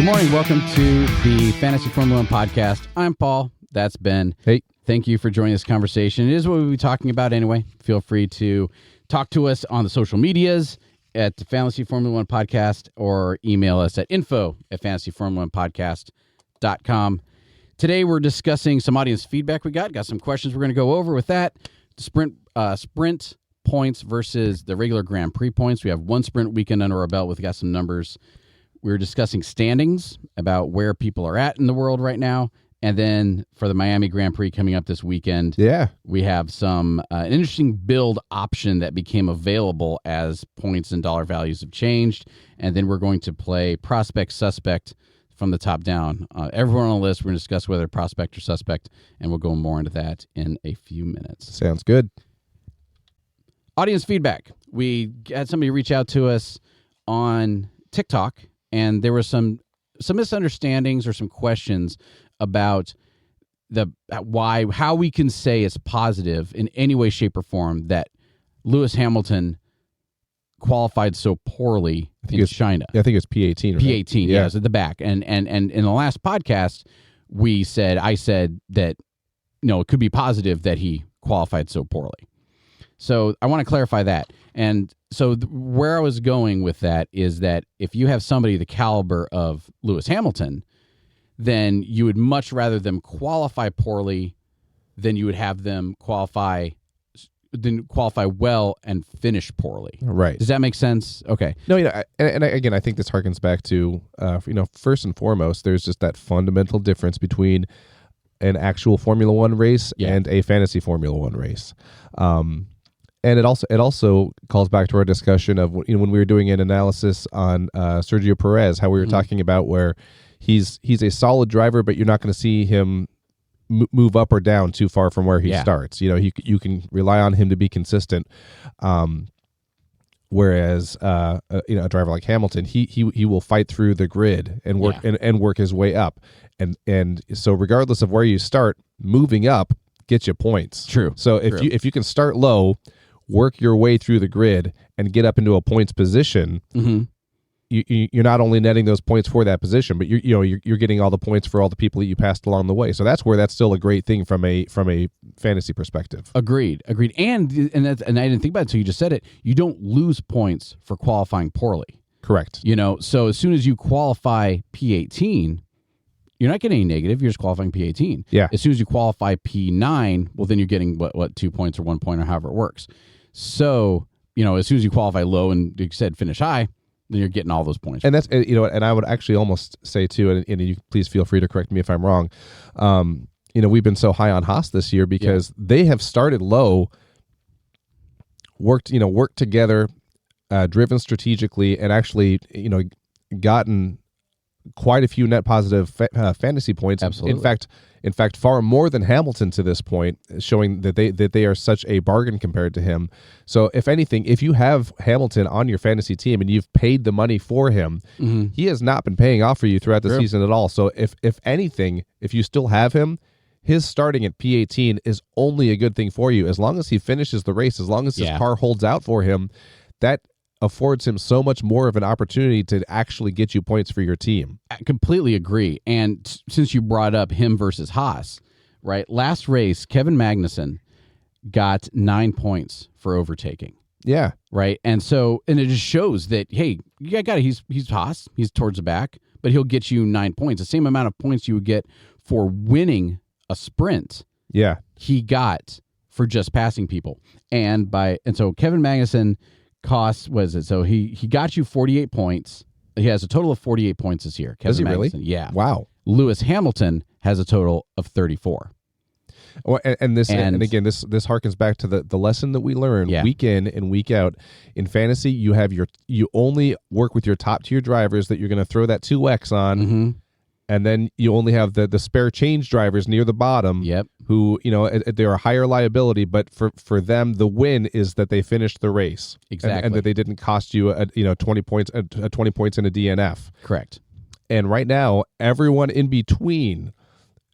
morning. Welcome to the Fantasy Formula 1 podcast. I'm Paul. That's Ben. Hey. Thank you for joining this conversation. It is what we'll be talking about anyway. Feel free to talk to us on the social medias at the Fantasy Formula 1 podcast or email us at info@fantasyformula1podcast.com. Today we're discussing some audience feedback we got. Got some questions we're going to go over with that. Sprint points versus the regular Grand Prix points. We have one sprint weekend under our belt. We've got some numbers. We were discussing standings about where people are at in the world right now. And then for the Miami Grand Prix coming up this weekend, we have some an interesting build option that became available as points and dollar values have changed. And then we're going to play prospect suspect from the top down. Everyone on the list, we're going to discuss whether prospect or suspect, and we'll go more into that in a few minutes. Sounds good. Audience feedback. We had somebody reach out to us on TikTok, and there were some misunderstandings or some questions about how we can say it's positive in any way, shape, or form that Lewis Hamilton qualified so poorly in China. I think it's P18. Right? P18, yeah, it's at the back. And in the last podcast, I said that it could be positive that he qualified so poorly. So I want to clarify that. And so where I was going with that is that if you have somebody the caliber of Lewis Hamilton, then you would much rather them qualify poorly than you would have them qualify well and finish poorly. Right. Does that make sense? Okay. No, again, I think this harkens back to, first and foremost, there's just that fundamental difference between an actual Formula One race and a fantasy Formula One race. And it also calls back to our discussion of when we were doing an analysis on Sergio Perez, how we were talking about where he's a solid driver, but you're not going to see him move up or down too far from where he starts. You can rely on him to be consistent. Whereas a driver like Hamilton, he will fight through the grid and work and work his way up. And so regardless of where you start, moving up gets you points. True. So if you can start low, work your way through the grid and get up into a points position, you're not only netting those points for that position, but you're getting all the points for all the people that you passed along the way. So that's still a great thing from a fantasy perspective. Agreed. And I didn't think about it until you just said it. You don't lose points for qualifying poorly. Correct. So as soon as you qualify P18, you're not getting any negative. You're just qualifying P18. Yeah. As soon as you qualify P9, well, then you're getting what 2 points or 1 point or however it works. So as soon as you qualify low and you said finish high, then you're getting all those points. And that's, and I would actually almost say too, and you please feel free to correct me if I'm wrong. We've been so high on Haas this year because they have started low, worked together, driven strategically, and actually, gotten quite a few net positive fantasy points. Absolutely. In fact, far more than Hamilton to this point, showing that they are such a bargain compared to him. So, if anything, if you have Hamilton on your fantasy team and you've paid the money for him, he has not been paying off for you throughout the season at all. So, if anything, if you still have him, his starting at P18 is only a good thing for you. As long as he finishes the race, as long as his car holds out for him, that affords him so much more of an opportunity to actually get you points for your team. I completely agree. And since you brought up him versus Haas, right? Last race, Kevin Magnussen got 9 points for overtaking. Yeah. Right. And it just shows that, hey, you got it. He's Haas. He's towards the back, but he'll get you 9 points. The same amount of points you would get for winning a sprint. Yeah. He got for just passing people. And so Kevin Magnussen cost so he got you 48 points. He has a total of 48 points this year. Kevin Does he Magnussen. really? Yeah. Wow. Lewis Hamilton has a total of 34. Well, and again, this harkens back to the lesson that we learn week in and week out in fantasy. You only work with your top tier drivers that you're going to throw that 2x on. And then you only have the spare change drivers near the bottom who, they're a higher liability, but for them, the win is that they finished the race. Exactly. And that they didn't cost you 20 points in a DNF. Correct. And right now, everyone in between,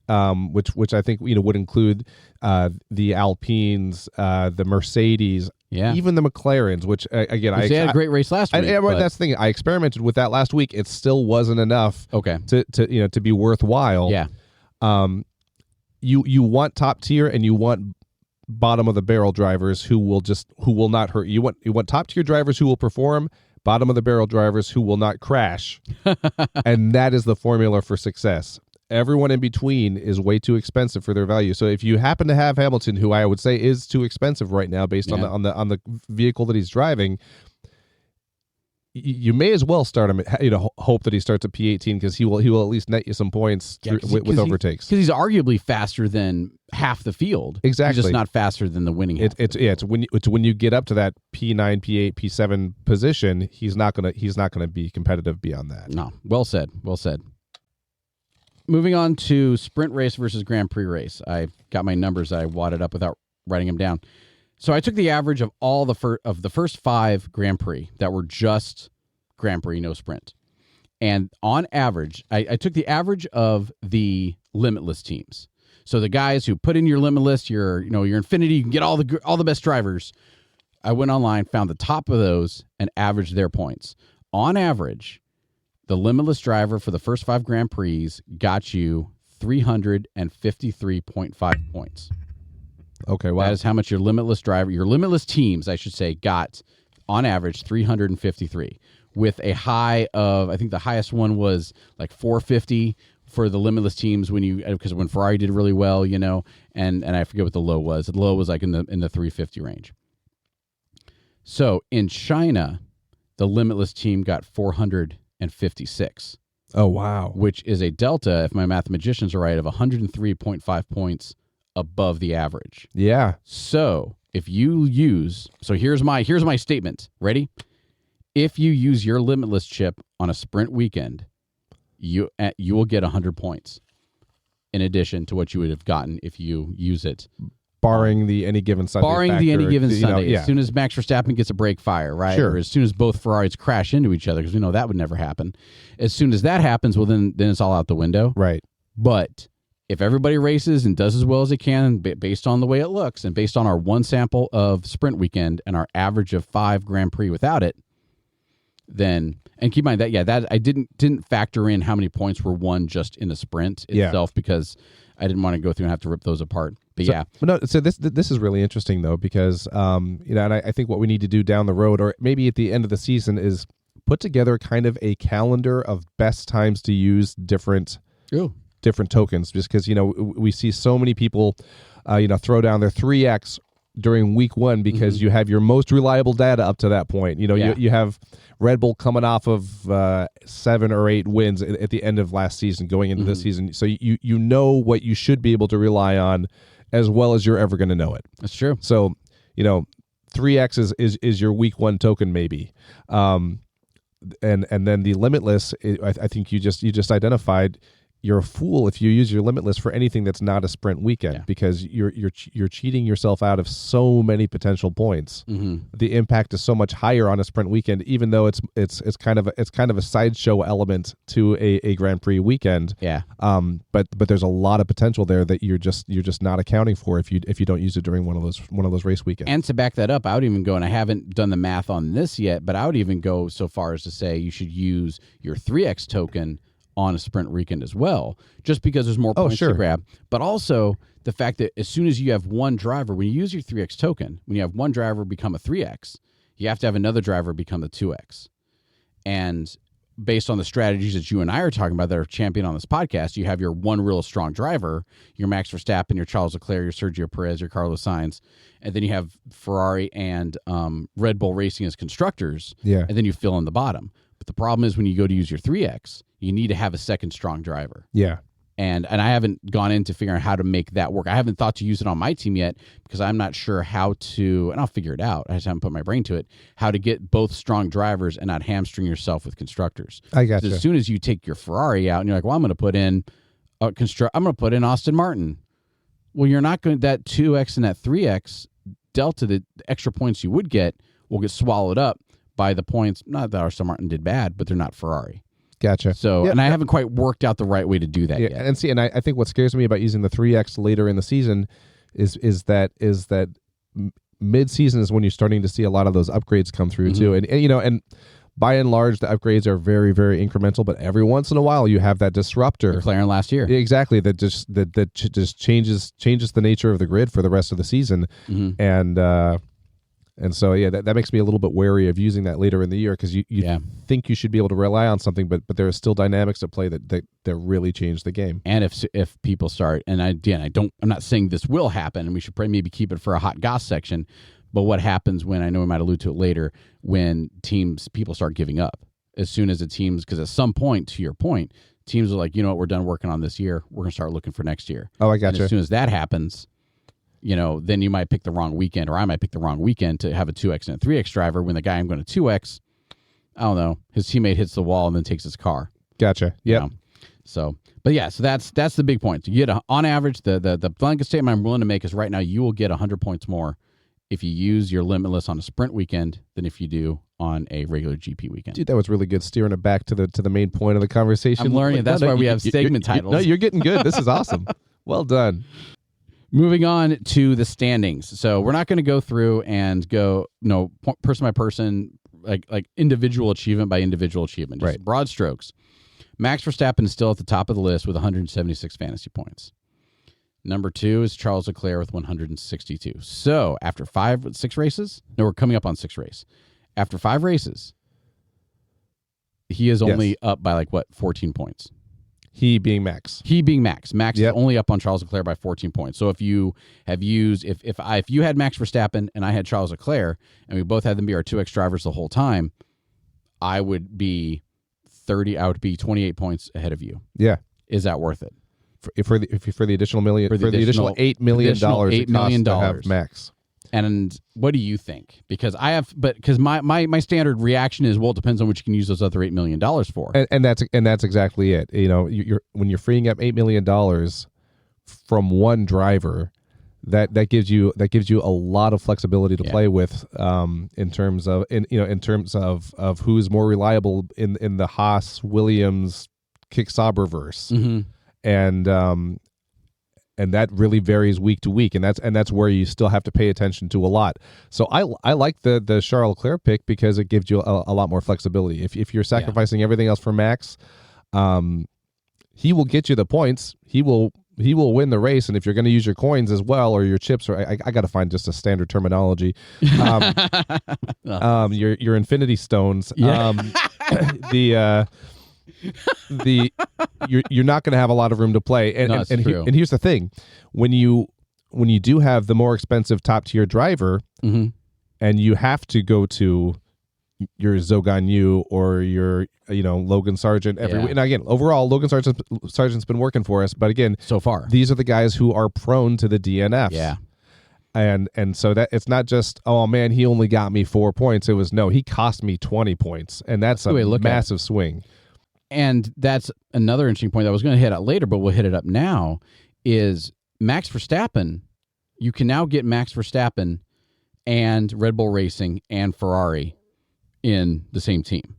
which I think would include the Alpines, the Mercedes, Yeah. Even the McLarens, which again, They had a great race last week. That's the thing. I experimented with that last week. It still wasn't enough. Okay. To be worthwhile. Yeah. You want top tier and you want bottom of the barrel drivers who will not hurt you. Want top tier drivers who will perform, bottom of the barrel drivers who will not crash. And that is the formula for success. Everyone in between is way too expensive for their value. So if you happen to have Hamilton, who I would say is too expensive right now based on the vehicle that he's driving, you may as well start him. Hope that he starts at P18 because he will at least net you some points with overtakes. Because he's arguably faster than half the field. Exactly, he's just not faster than the winning. It's when you get up to that P9, P8, P7 position, he's not gonna be competitive beyond that. No, well said. Well said. Moving on to sprint race versus Grand Prix race. I got my numbers that I wadded up without writing them down. So I took the average of all the first 5 Grand Prix that were just Grand Prix, no sprint. And on average, I took the average of the limitless teams. So the guys who put in your limitless, your Infinity, you can get all the best drivers. I went online, found the top of those, and averaged their points. On average, the limitless driver for the first 5 Grand Prix got you 353.5 points. Okay, wow. That is how much your limitless teams, I should say, got on average 353 with a high of, I think the highest one was like 450 for the limitless teams because when Ferrari did really well, and I forget what the low was. The low was like in the 350 range. So in China, the limitless team got 456. Oh, wow. Which is a delta, if my mathematicians are right, of 103.5 points above the average. Yeah. So if you here's my statement. Ready? If you use your limitless chip on a sprint weekend, you will get 100 points in addition to what you would have gotten if you use it. Barring the any given Sunday. Sunday. As soon as Max Verstappen gets a brake fire, right? Sure. Or as soon as both Ferraris crash into each other, because we know that would never happen. As soon as that happens, well, then it's all out the window. Right. But if everybody races and does as well as they can based on the way it looks and based on our one sample of sprint weekend and our average of 5 Grand Prix without it, then, and keep in mind that I didn't factor in how many points were won just in the sprint itself because I didn't want to go through and have to rip those apart. But so this is really interesting though because and I think what we need to do down the road or maybe at the end of the season is put together kind of a calendar of best times to use different tokens, just because we see so many people throw down their 3x during week 1 because you have your most reliable data up to that point. You have Red Bull coming off of 7 or 8 wins at the end of last season going into this season, so you know what you should be able to rely on as well as you're ever going to know it. That's true. So 3x is your week 1 token maybe. And then the limitless, I think you just identified. You're a fool if you use your limitless for anything that's not a sprint weekend because you're cheating yourself out of so many potential points. The impact is so much higher on a sprint weekend, even though it's kind of a sideshow element to a Grand Prix weekend. Yeah. But there's a lot of potential there that you're just not accounting for if you don't use it during one of those race weekends. And to back that up, I would even go, and I haven't done the math on this yet, but I would even go so far as to say you should use your 3x token on a sprint weekend as well, just because there's more points to grab. But also the fact that as soon as you have one driver, when you use your 3x token, when you have one driver become a 3x, you have to have another driver become a 2x. And based on the strategies that you and I are talking about that are championed on this podcast, you have your one real strong driver, your Max Verstappen, your Charles Leclerc, your Sergio Perez, your Carlos Sainz, and then you have Ferrari and Red Bull Racing as constructors, and then you fill in the bottom. But the problem is when you go to use your 3x, you need to have a second strong driver. Yeah. And I haven't gone into figuring out how to make that work. I haven't thought to use it on my team yet because I'm not sure how to, and I'll figure it out. I just haven't put my brain to it, how to get both strong drivers and not hamstring yourself with constructors. I got you. As soon as you take your Ferrari out and you're like, well, I'm going to put in Aston Martin. Well, you're not going, that 2x and that 3x delta, the extra points you would get will get swallowed up by the points. Not that Aston Martin did bad, but they're not Ferrari. Gotcha. So, and I haven't quite worked out the right way to do that yet. And I think what scares me about using the 3x later in the season is that mid-season is when you're starting to see a lot of those upgrades come through too. And and by and large, the upgrades are very, very incremental, but every once in a while you have that disruptor. McLaren last year. Exactly. That just changes the nature of the grid for the rest of the season. And so, yeah, that makes me a little bit wary of using that later in the year, because you think you should be able to rely on something, but there are still dynamics at play that really change the game. And if people start, and I'm not saying this will happen, and we should maybe keep it for a hot goss section, but what happens when, I know we might allude to it later, when people start giving up as soon as the teams, because at some point, to your point, teams are like, you know what, we're done working on this year. We're going to start looking for next year. Oh, I got you. As soon as that happens, then you might pick the wrong weekend, or I might pick the wrong weekend to have a 2X and a 3X driver when the guy I'm going to 2X, I don't know, his teammate hits the wall and then takes his car. Gotcha. Yeah. So, but yeah, so that's the big point. You get on average, the blanket statement I'm willing to make is right now you will get 100 points more if you use your limitless on a sprint weekend than if you do on a regular GP weekend. Dude, that was really good, steering it back to the main point of the conversation. I'm learning. That's why we have segment titles. No, you're getting good. This is awesome. Well done. Moving on to the standings. So we're not going to go through and go person by person, like individual achievement by individual achievement. Just broad strokes. Max Verstappen is still at the top of the list with 176 fantasy points. Number 2 is Charles Leclerc with 162. So after 6 races, we're coming up on 6 races. After 5 races, he is only up by 14 points. He being Max. Max is only up on Charles Leclerc by 14 points. So if you have used, if you had Max Verstappen and I had Charles Leclerc, and we both had them be our 2X drivers the whole time, I would be 28 points ahead of you. Yeah. Is that worth it? For the additional $8 million $8 million to have Max. And what do you think? Because my standard reaction is, well, it depends on what you can use those other $8 million for. And that's exactly it. When you're freeing up $8 million from one driver, that gives you a lot of flexibility to play with in terms of who's more reliable in the Haas Williams Kick Sauber verse. And that really varies week to week, and that's where you still have to pay attention to a lot. So I like the Charles Leclerc pick because it gives you a lot more flexibility. If you're sacrificing everything else for Max, he will get you the points. He will win the race, and if you're going to use your coins as well or your chips, or I got to find just a standard terminology, your Infinity Stones, you're not going to have a lot of room to play, and here's the thing: when you do have the more expensive top tier driver, and you have to go to your Zhou Guanyu or your Logan Sargent and again, overall Logan Sargent's been working for us, but again, so far these are the guys who are prone to the DNFs. Yeah. And so that it's not just, oh man, he only got me 4 points. It was, no, he cost me 20 points, and that's a massive swing. And that's another interesting point that I was going to hit up later, but we'll hit it up now, is Max Verstappen. You can now get Max Verstappen and Red Bull Racing and Ferrari in the same team.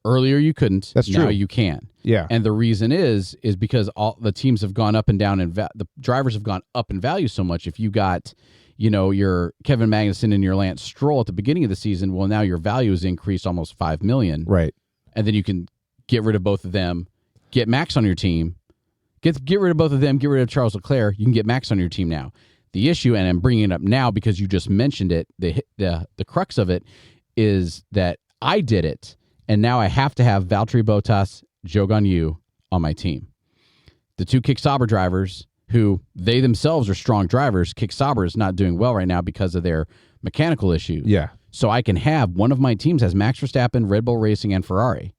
Earlier you couldn't. That's true. Now you can. Yeah. And the reason is because all the teams have gone up and down, and the drivers have gone up in value so much. If you got, your Kevin Magnussen and your Lance Stroll at the beginning of the season, well, now your value has increased almost $5 million. Right. And then you can get rid of both of them, get Max on your team, get rid of both of them, get rid of Charles Leclerc. You can get Max on your team now. The issue, and I'm bringing it up now because you just mentioned it, the crux of it is that I did it, and now I have to have Valtteri Bottas, Zhou Guanyu on my team. The 2 Kick Sauber drivers, who they themselves are strong drivers. Kick Sauber is not doing well right now because of their mechanical issues. Yeah. So I can have one of my teams has Max Verstappen, Red Bull Racing, and Ferrari.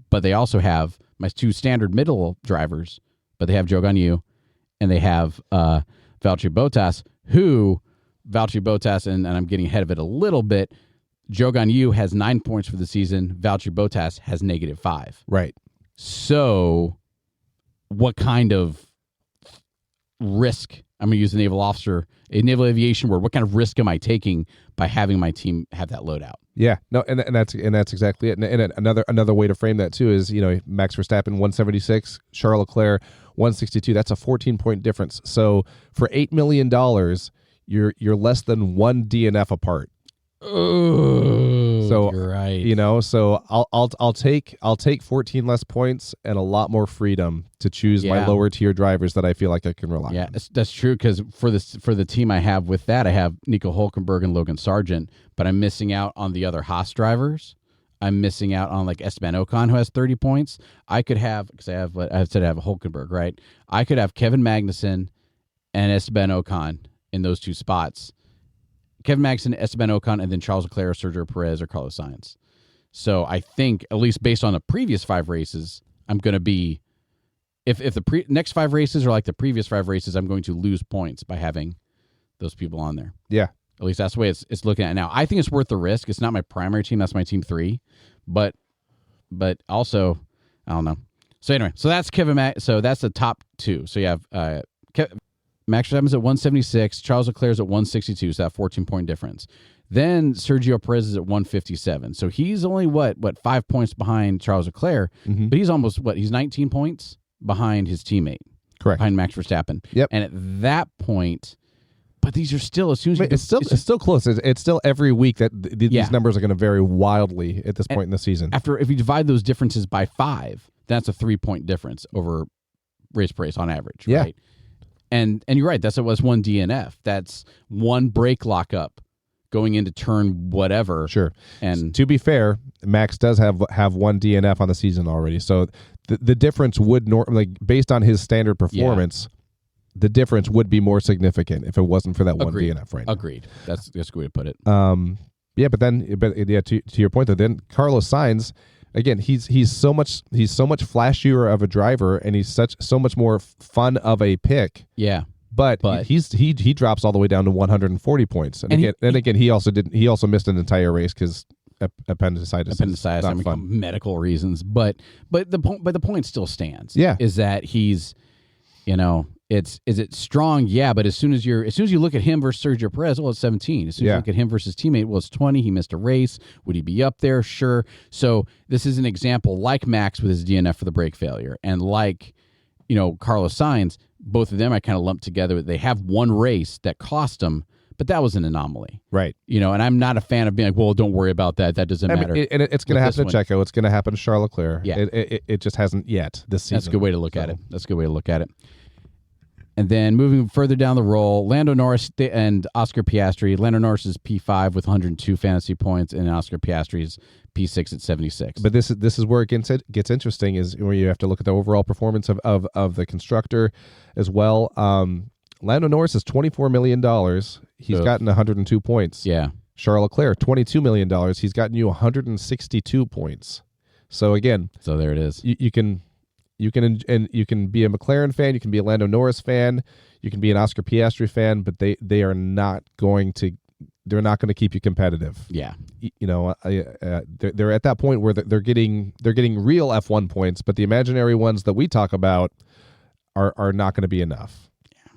But they also have my 2 standard middle drivers, but they have Zhou Guanyu and they have Valtteri Bottas, and I'm getting ahead of it a little bit, Zhou Guanyu has 9 points for the season. Valtteri Bottas has -5. Right. So what kind of risk, I'm going to use a naval aviation word, what kind of risk am I taking by having my team have that loadout? Yeah, no, and that's exactly it. And another way to frame that too is, Max Verstappen 176, Charles Leclerc 162. That's a 14-point difference. So for $8 million, you're less than one DNF apart. Oh, So you're right. So I'll take 14 less points and a lot more freedom to choose my lower tier drivers that I feel like I can rely on. Yeah, that's true, because for the team I have with that, I have Nico Hulkenberg and Logan Sargent, but I'm missing out on the other Haas drivers. I'm missing out on like Esteban Ocon, who has 30 points. I could have, because I have Hulkenberg, right? I could have Kevin Magnussen and Esteban Ocon in those two spots. Kevin Magnussen, Esteban Ocon, and then Charles Leclerc, Sergio Perez, or Carlos Sainz. So I think, at least based on the previous 5 races, I'm going to be, if the next 5 races are like the previous 5 races, I'm going to lose points by having those people on there. Yeah. At least that's the way it's looking at now. I think it's worth the risk. It's not my primary team. That's my team 3. But also, I don't know. So anyway, so that's so that's the top 2. So you have Max Verstappen's at 176, Charles Leclerc's at 162, so that 14-point difference. Then Sergio Perez is at 157. So he's only, what 5 points behind Charles Leclerc, but he's almost, he's 19 points behind his teammate. Correct. Behind Max Verstappen. Yep. And at that point, but these are still, as soon as it's still close. It's still every week that these numbers are going to vary wildly at this point in the season. If you divide those differences by 5, that's a 3-point difference over race per race on average, right? And you're right. That's one DNF. That's one brake lockup going into turn whatever. Sure. And to be fair, Max does have one DNF on the season already. So the difference would based on his standard performance, the difference would be more significant if it wasn't for that one DNF right now. Agreed. That's a good way to put it. To your point though, then Carlos Sainz, again, he's so much flashier of a driver, and he's so much more fun of a pick. Yeah, but he drops all the way down to 140 points, and again he also missed an entire race because appendicitis. I mean, medical reasons, but the point still stands. Yeah, is that he's, is it strong? Yeah, but as soon as you look at him versus Sergio Perez, it's 17. As soon as you look at him versus teammate, it's 20. He missed a race. Would he be up there? Sure. So this is an example, like Max with his DNF for the brake failure, and like Carlos Sainz. Both of them I kind of lumped together. They have one race that cost them, but that was an anomaly, right? And I'm not a fan of being like, well, don't worry about that. That doesn't matter. And it's going to happen to Checo. It's going to happen to Charles Leclerc. Yeah, it just hasn't yet this season. That's a good way to look at it. And then moving further down the roll, Lando Norris and Oscar Piastri. Lando Norris is P5 with 102 fantasy points, and Oscar Piastri is P6 at 76. But this is where it gets interesting, is where you have to look at the overall performance of the constructor as well. Lando Norris is $24 million. He's gotten 102 points. Yeah. Charles Leclerc, $22 million. He's gotten you 162 points. So again, there it is. You can be a McLaren fan, you can be a Lando Norris fan, you can be an Oscar Piastri fan, but they are not going to keep you competitive. Yeah, they're at that point where they're getting real F1 points, but the imaginary ones that we talk about are not going to be enough. Yeah,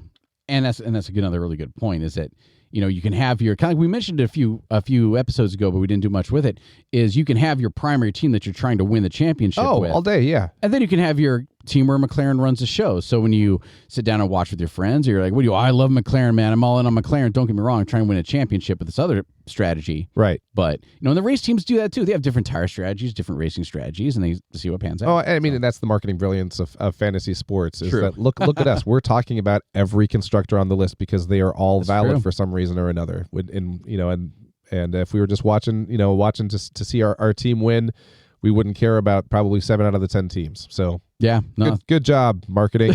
and that's another really good point, is that you can have your, kind of like we mentioned it a few episodes ago, but we didn't do much with it, is you can have your primary team that you're trying to win the championship with. All day, yeah. And then you can have your team where McLaren runs the show. So when you sit down and watch with your friends, or you're like, I love McLaren, man. I'm all in on McLaren. Don't get me wrong. I'm trying to win a championship with this other strategy. Right. But, and the race teams do that too. They have different tire strategies, different racing strategies, and they see what pans out. Oh, I mean, and that's the marketing brilliance of fantasy sports, is True. that look at us. We're talking about every constructor on the list because they are all valid for some reason or another. And if we were just watching to see our team win, we wouldn't care about probably 7 out of the 10 teams. So yeah, no. Good job, marketing.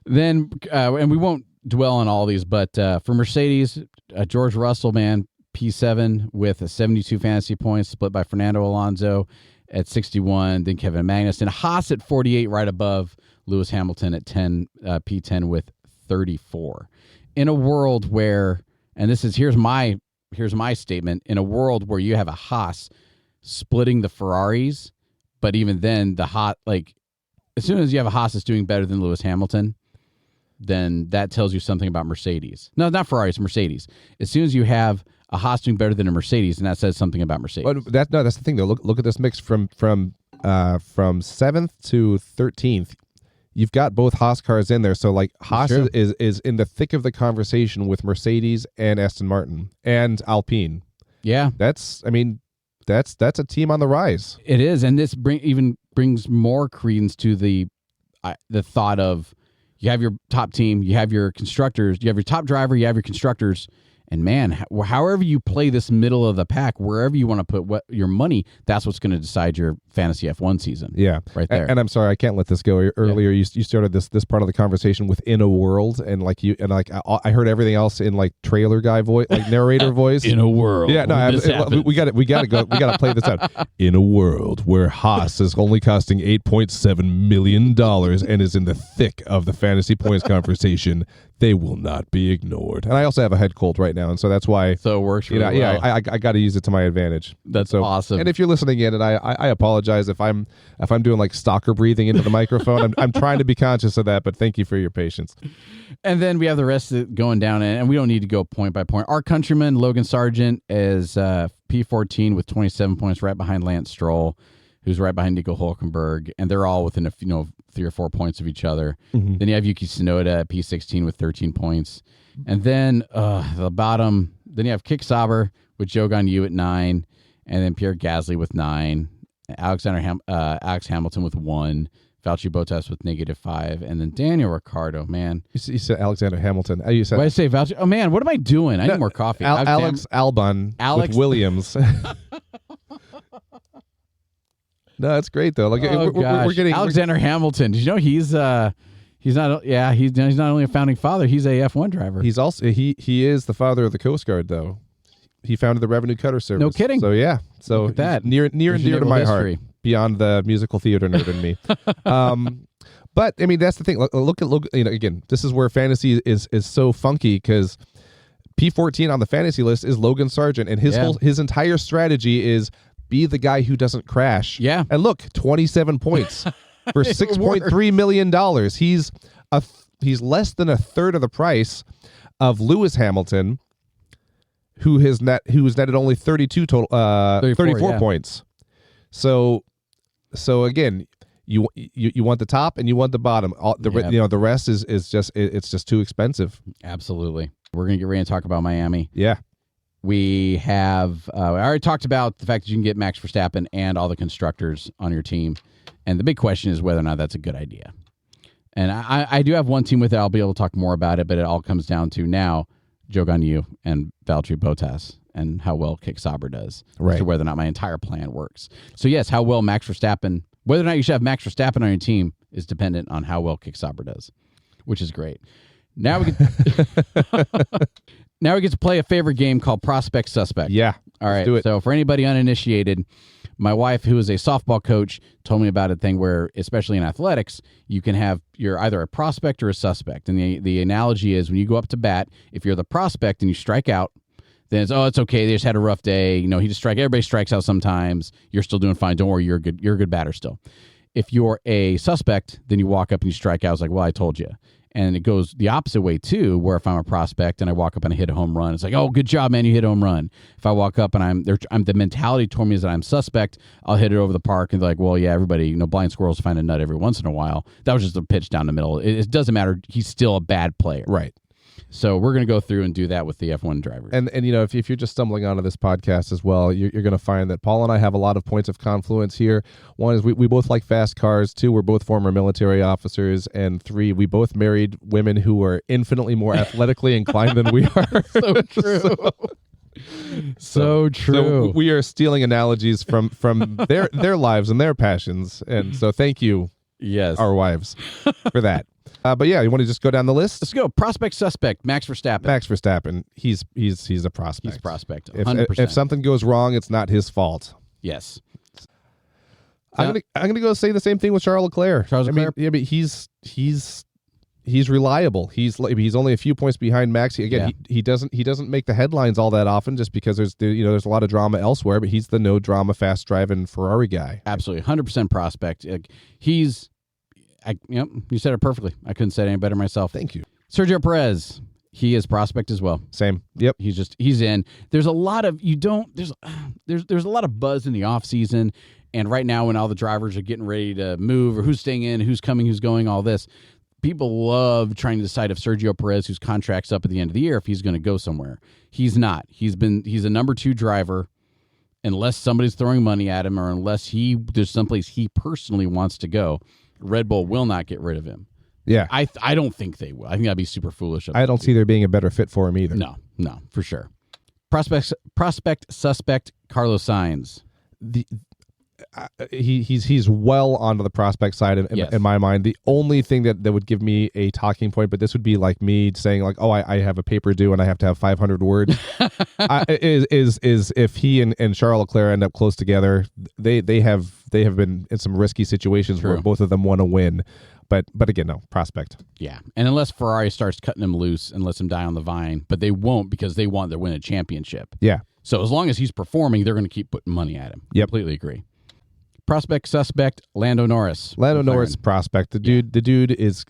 Then, and we won't dwell on all these, but for Mercedes, George Russell, man, P7 with 72 fantasy points, split by Fernando Alonso at 61. Then Kevin Magnussen, Haas at 48, right above Lewis Hamilton at 10, P10 with 34. In a world where, and here's my statement, in a world where you have a Haas splitting the Ferraris, but even then as soon as you have a Haas that's doing better than Lewis Hamilton, then that tells you something about Mercedes. No, not Ferraris, Mercedes. As soon as you have a Haas doing better than a Mercedes, and that says something about Mercedes. But that's the thing though. Look at this mix from 7th to 13th. you've got both Haas cars in there. So like Haas true. is in the thick of the conversation with Mercedes and Aston Martin and Alpine. Yeah. That's a team on the rise. It is, and this even brings more credence to the thought of you have your top team, you have your constructors, you have your top driver, you have your constructors, and man, however you play this middle of the pack, wherever you want to put your money, that's what's going to decide your fantasy F1 season. Yeah, right there. And I'm sorry, I can't let this go. Earlier, you started this part of the conversation with "in a world," and I heard everything else in like trailer guy voice, like narrator voice. In a world, yeah, no, we got to go. We got to play this out. In a world where Haas is only costing $8.7 million and is in the thick of the fantasy points conversation, they will not be ignored. And I also have a head cold right now, and so that's why. So it works really well. Yeah, I got to use it to my advantage. That's awesome. And if you're listening in, and I apologize if I'm doing like stalker breathing into the microphone. I'm trying to be conscious of that, but thank you for your patience. And then we have the rest of it going down, and we don't need to go point by point. Our countryman, Logan Sargent, is P14 with 27 points, right behind Lance Stroll, who's right behind Nico Hulkenberg, and they're all within 3 or 4 points of each other. Mm-hmm. Then you have Yuki Tsunoda at P16 with 13 points. And then the bottom, then you have Kick Sauber with Jogan Yu at 9, and then Pierre Gasly with 9, Alex Hamilton with 1, Valtteri Bottas with -5, and then Daniel Ricciardo, man. You said Alexander Hamilton. You said, what did I say, Valtteri? Oh, man, what am I doing? I need more coffee. Alex Albon with Williams. No, that's great though. Like we're getting Alexander Hamilton. Did you know he's not only a founding father, he's a F1 driver. He's also he is the father of the Coast Guard though. He founded the Revenue Cutter Service. No kidding. So yeah. So that near and dear to my heart, beyond the musical theater nerd in me. But I mean that's the thing. Look again. This is where fantasy is so funky because P14 on the fantasy list is Logan Sargent, and his entire strategy is be the guy who doesn't crash. Yeah. And look, 27 points for $6.3 million. He's less than a third of the price of Lewis Hamilton, who was netted only 34 points. So again, you want the top and you want the bottom. The rest is just too expensive. Absolutely. We're gonna get ready to talk about Miami. Yeah. We have I already talked about the fact that you can get Max Verstappen and all the constructors on your team, and the big question is whether or not that's a good idea. And I do have one team with it. I'll be able to talk more about it, but it all comes down to now Jogan Yu and Valtteri Bottas and how well Kick Sauber does, right? To whether or not my entire plan works. So yes, how well Max Verstappen, whether or not you should have Max Verstappen on your team is dependent on how well Kick Sauber does, which is great. Now we get to play a favorite game called Prospect Suspect. Yeah. All right. Do it. So for anybody uninitiated, my wife, who is a softball coach, told me about a thing where, especially in athletics, you're either a prospect or a suspect. And the analogy is when you go up to bat, if you're the prospect and you strike out, then it's okay. They just had a rough day. He just everybody strikes out sometimes. You're still doing fine. Don't worry. You're a good batter still. If you're a suspect, then you walk up and you strike out. It's like, well, I told you. And it goes the opposite way, too, where if I'm a prospect and I walk up and I hit a home run, it's like, oh, good job, man, you hit a home run. If I walk up and the mentality toward me is that I'm suspect, I'll hit it over the park and be like, well, yeah, everybody, blind squirrels find a nut every once in a while. That was just a pitch down the middle. It doesn't matter. He's still a bad player. Right. So we're going to go through and do that with the F1 drivers. And if you're just stumbling onto this podcast as well, you're going to find that Paul and I have a lot of points of confluence here. One is we both like fast cars. 2, we're both former military officers. And 3, we both married women who are infinitely more athletically inclined than we are. So true. So true. So we are stealing analogies from their lives and their passions. And so thank you, yes, our wives, for that. But yeah, you want to just go down the list? Let's go. Prospect suspect, Max Verstappen. Max Verstappen. He's a prospect. He's a prospect. 100%. If something goes wrong, it's not his fault. Yes. I'm gonna go say the same thing with Charles Leclerc. Leclerc? But he's reliable. He's only a few points behind Max. He doesn't make the headlines all that often just because there's a lot of drama elsewhere. But he's the no drama fast driving Ferrari guy. Absolutely, 100% prospect. You said it perfectly. I couldn't say it any better myself. Thank you. Sergio Perez, he is prospect as well. Same. Yep. He's in. There's a lot of there's a lot of buzz in the off season, And right now, when all the drivers are getting ready to move, or who's staying in, who's coming, who's going, all this, people love trying to decide if Sergio Perez, whose contract's up at the end of the year, if he's going to go somewhere. He's not. He's a number 2 driver, unless somebody's throwing money at him, or unless there's someplace he personally wants to go. Red Bull will not get rid of him. Yeah. I don't think they will. I think that'd be super foolish. I don't see there being a better fit for him either. No, for sure. Prospect suspect Carlos Sainz. He's well onto the prospect side in my mind. The only thing that would give me a talking point, but this would be like me saying like, oh, I have a paper due and I have to have 500 words, is if he and Charles Leclerc end up close together. They have been in some risky situations where both of them want to win. But again, no, prospect. Yeah, and unless Ferrari starts cutting him loose and lets him die on the vine, but they won't, because they want to win a championship. Yeah. So as long as he's performing, they're going to keep putting money at him. Yep. Completely agree. Prospect suspect Lando Norris. Lando Norris prospect. The dude is.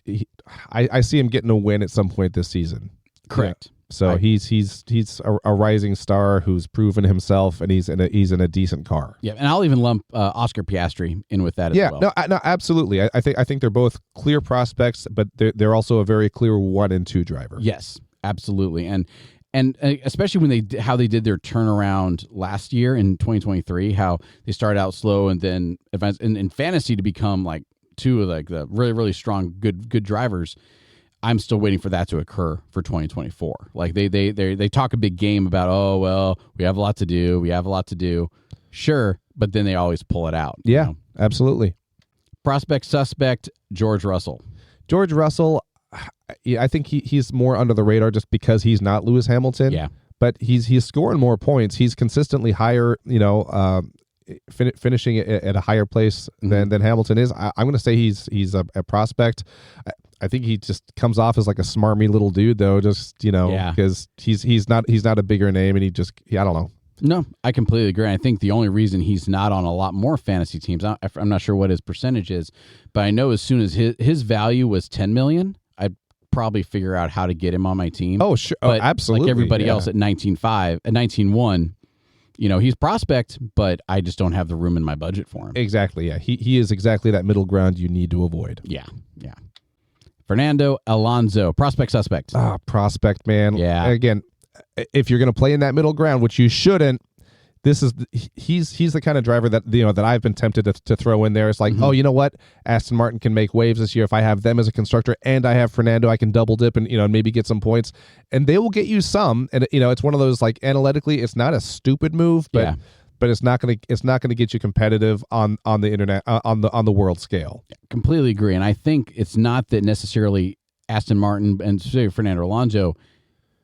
I see him getting a win at some point this season. Correct. Yeah. So he's a rising star who's proven himself, and he's in a decent car. Yeah, and I'll even lump Oscar Piastri in with that as well. No, absolutely. I think they're both clear prospects, but they're also a very clear 1 and 2 driver. Yes, absolutely, and especially when how they did their turnaround last year in 2023, how they started out slow and then advanced in fantasy to become like 2 of like the really, really strong good drivers. I'm still waiting for that to occur for 2024. Like they talk a big game about, oh, well, we have a lot to do. Sure, but then they always pull it out. Yeah, absolutely. Prospect suspect George Russell. George Russell, I think he's more under the radar just because he's not Lewis Hamilton. Yeah. But he's scoring more points. He's consistently higher, finishing at a higher place than Hamilton is. I'm going to say he's a prospect. I think he just comes off as like a smarmy little dude, though. Just because he's not a bigger name, and I don't know. No, I completely agree. I think the only reason he's not on a lot more fantasy teams, I'm not sure what his percentage is, but I know as soon as his value was 10 million, I'd probably figure out how to get him on my team. Oh, sure. But absolutely. Like everybody else at 19.1, he's prospect, but I just don't have the room in my budget for him. Exactly. Yeah. He is exactly that middle ground you need to avoid. Yeah. Fernando Alonso, prospect suspect. Prospect, man. Yeah. Again, if you're going to play in that middle ground, which you shouldn't, he's the kind of driver that that I've been tempted to throw in there. It's like, oh, you know what? Aston Martin can make waves this year. If I have them as a constructor and I have Fernando, I can double dip and maybe get some points, and they will get you some. And it's one of those, like, analytically, it's not a stupid move, but it's not gonna get you competitive on the internet on the world scale. Completely agree, and I think it's not that necessarily Aston Martin and specifically Fernando Alonso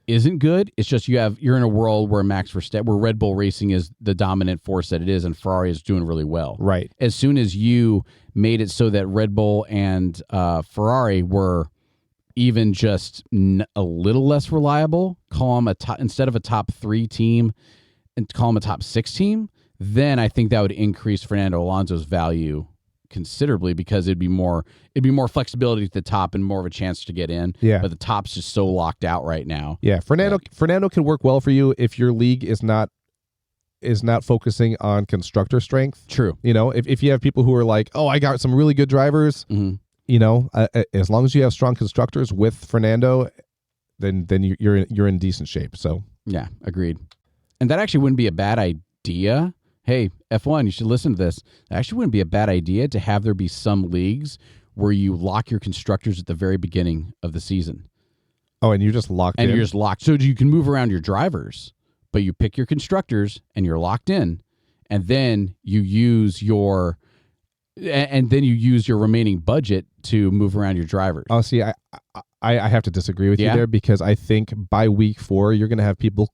isn't good. It's just you're in a world where where Red Bull Racing is the dominant force that it is, and Ferrari is doing really well. Right. As soon as you made it so that Red Bull and Ferrari were even just a little less reliable, call them instead of a top 3 team, and call them a top 6 team, then I think that would increase Fernando Alonso's value considerably, because it'd be more flexibility at the top and more of a chance to get in. Yeah. But the top's just so locked out right now. Yeah. Fernando can work well for you if your league is not focusing on constructor strength. True. If you have people who are like, oh, I got some really good drivers, as long as you have strong constructors with Fernando, then you're in decent shape. So yeah, agreed. And that actually wouldn't be a bad idea. Hey, F1, you should listen to this. It actually wouldn't be a bad idea to have there be some leagues where you lock your constructors at the very beginning of the season. Oh, and you're just locked in? And you're just locked. So you can move around your drivers, but you pick your constructors and you're locked in. And then you use your remaining budget to move around your drivers. Oh, see, I have to disagree with you there, because I think by week 4 you're going to have people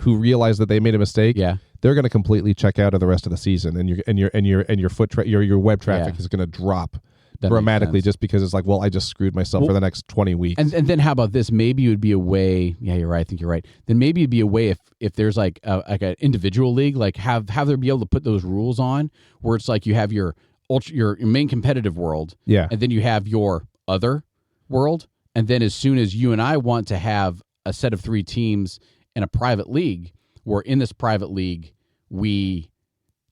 who realize that they made a mistake. Yeah, they're going to completely check out of the rest of the season, and your web traffic is going to drop dramatically, just because it's like, well, I just screwed myself for the next 20 weeks. And then how about this? Maybe it would be a way. Yeah, you're right. I think you're right. Then maybe it'd be a way if there's like an individual league, like have there be able to put those rules on where it's like you have your main competitive world, and then you have your other world, and then as soon as you and I want to have a set of 3 teams in a private league, where in this private league we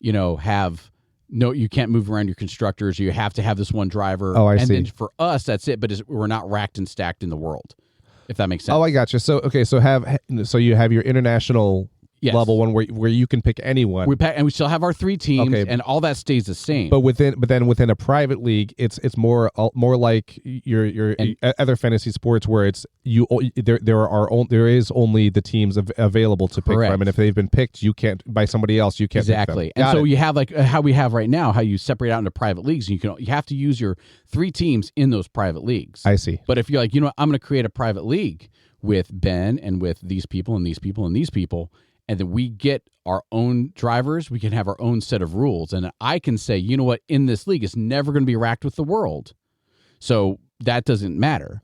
have you can't move around your constructors. You have to have this one driver. Oh, I and see. then for us, that's it. But we're not racked and stacked in the world, if that makes sense. Oh, I got you. So you have your international Yes. level one where you can pick anyone. And we still have our 3 teams, Okay. and all that stays the same. But then within a private league, it's more like your other fantasy sports where it's there is only the teams available to pick Correct. from, and if they've been picked, you can't by somebody else. You can't exactly. Pick them. And so you have like how we have right now, how you separate out into private leagues. And you have to use your 3 teams in those private leagues. I see. But if you're like, I'm going to create a private league with Ben and with these people and these people and these people, and then we get our own drivers, we can have our own set of rules. And I can say, you know what, in this league, it's never going to be racked with the world. So that doesn't matter.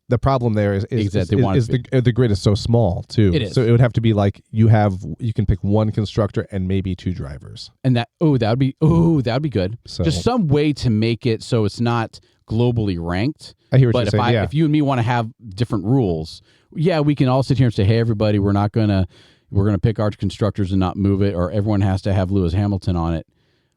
The problem there is the grid is so small too. It is. So it would have to be like you can pick one constructor and maybe 2 drivers. And that would be good. So, just some way to make it so it's not globally ranked. I hear what but you're saying. If you and me want to have different rules, we can all sit here and say, hey, everybody, we're going to pick our constructors and not move it, or everyone has to have Lewis Hamilton on it.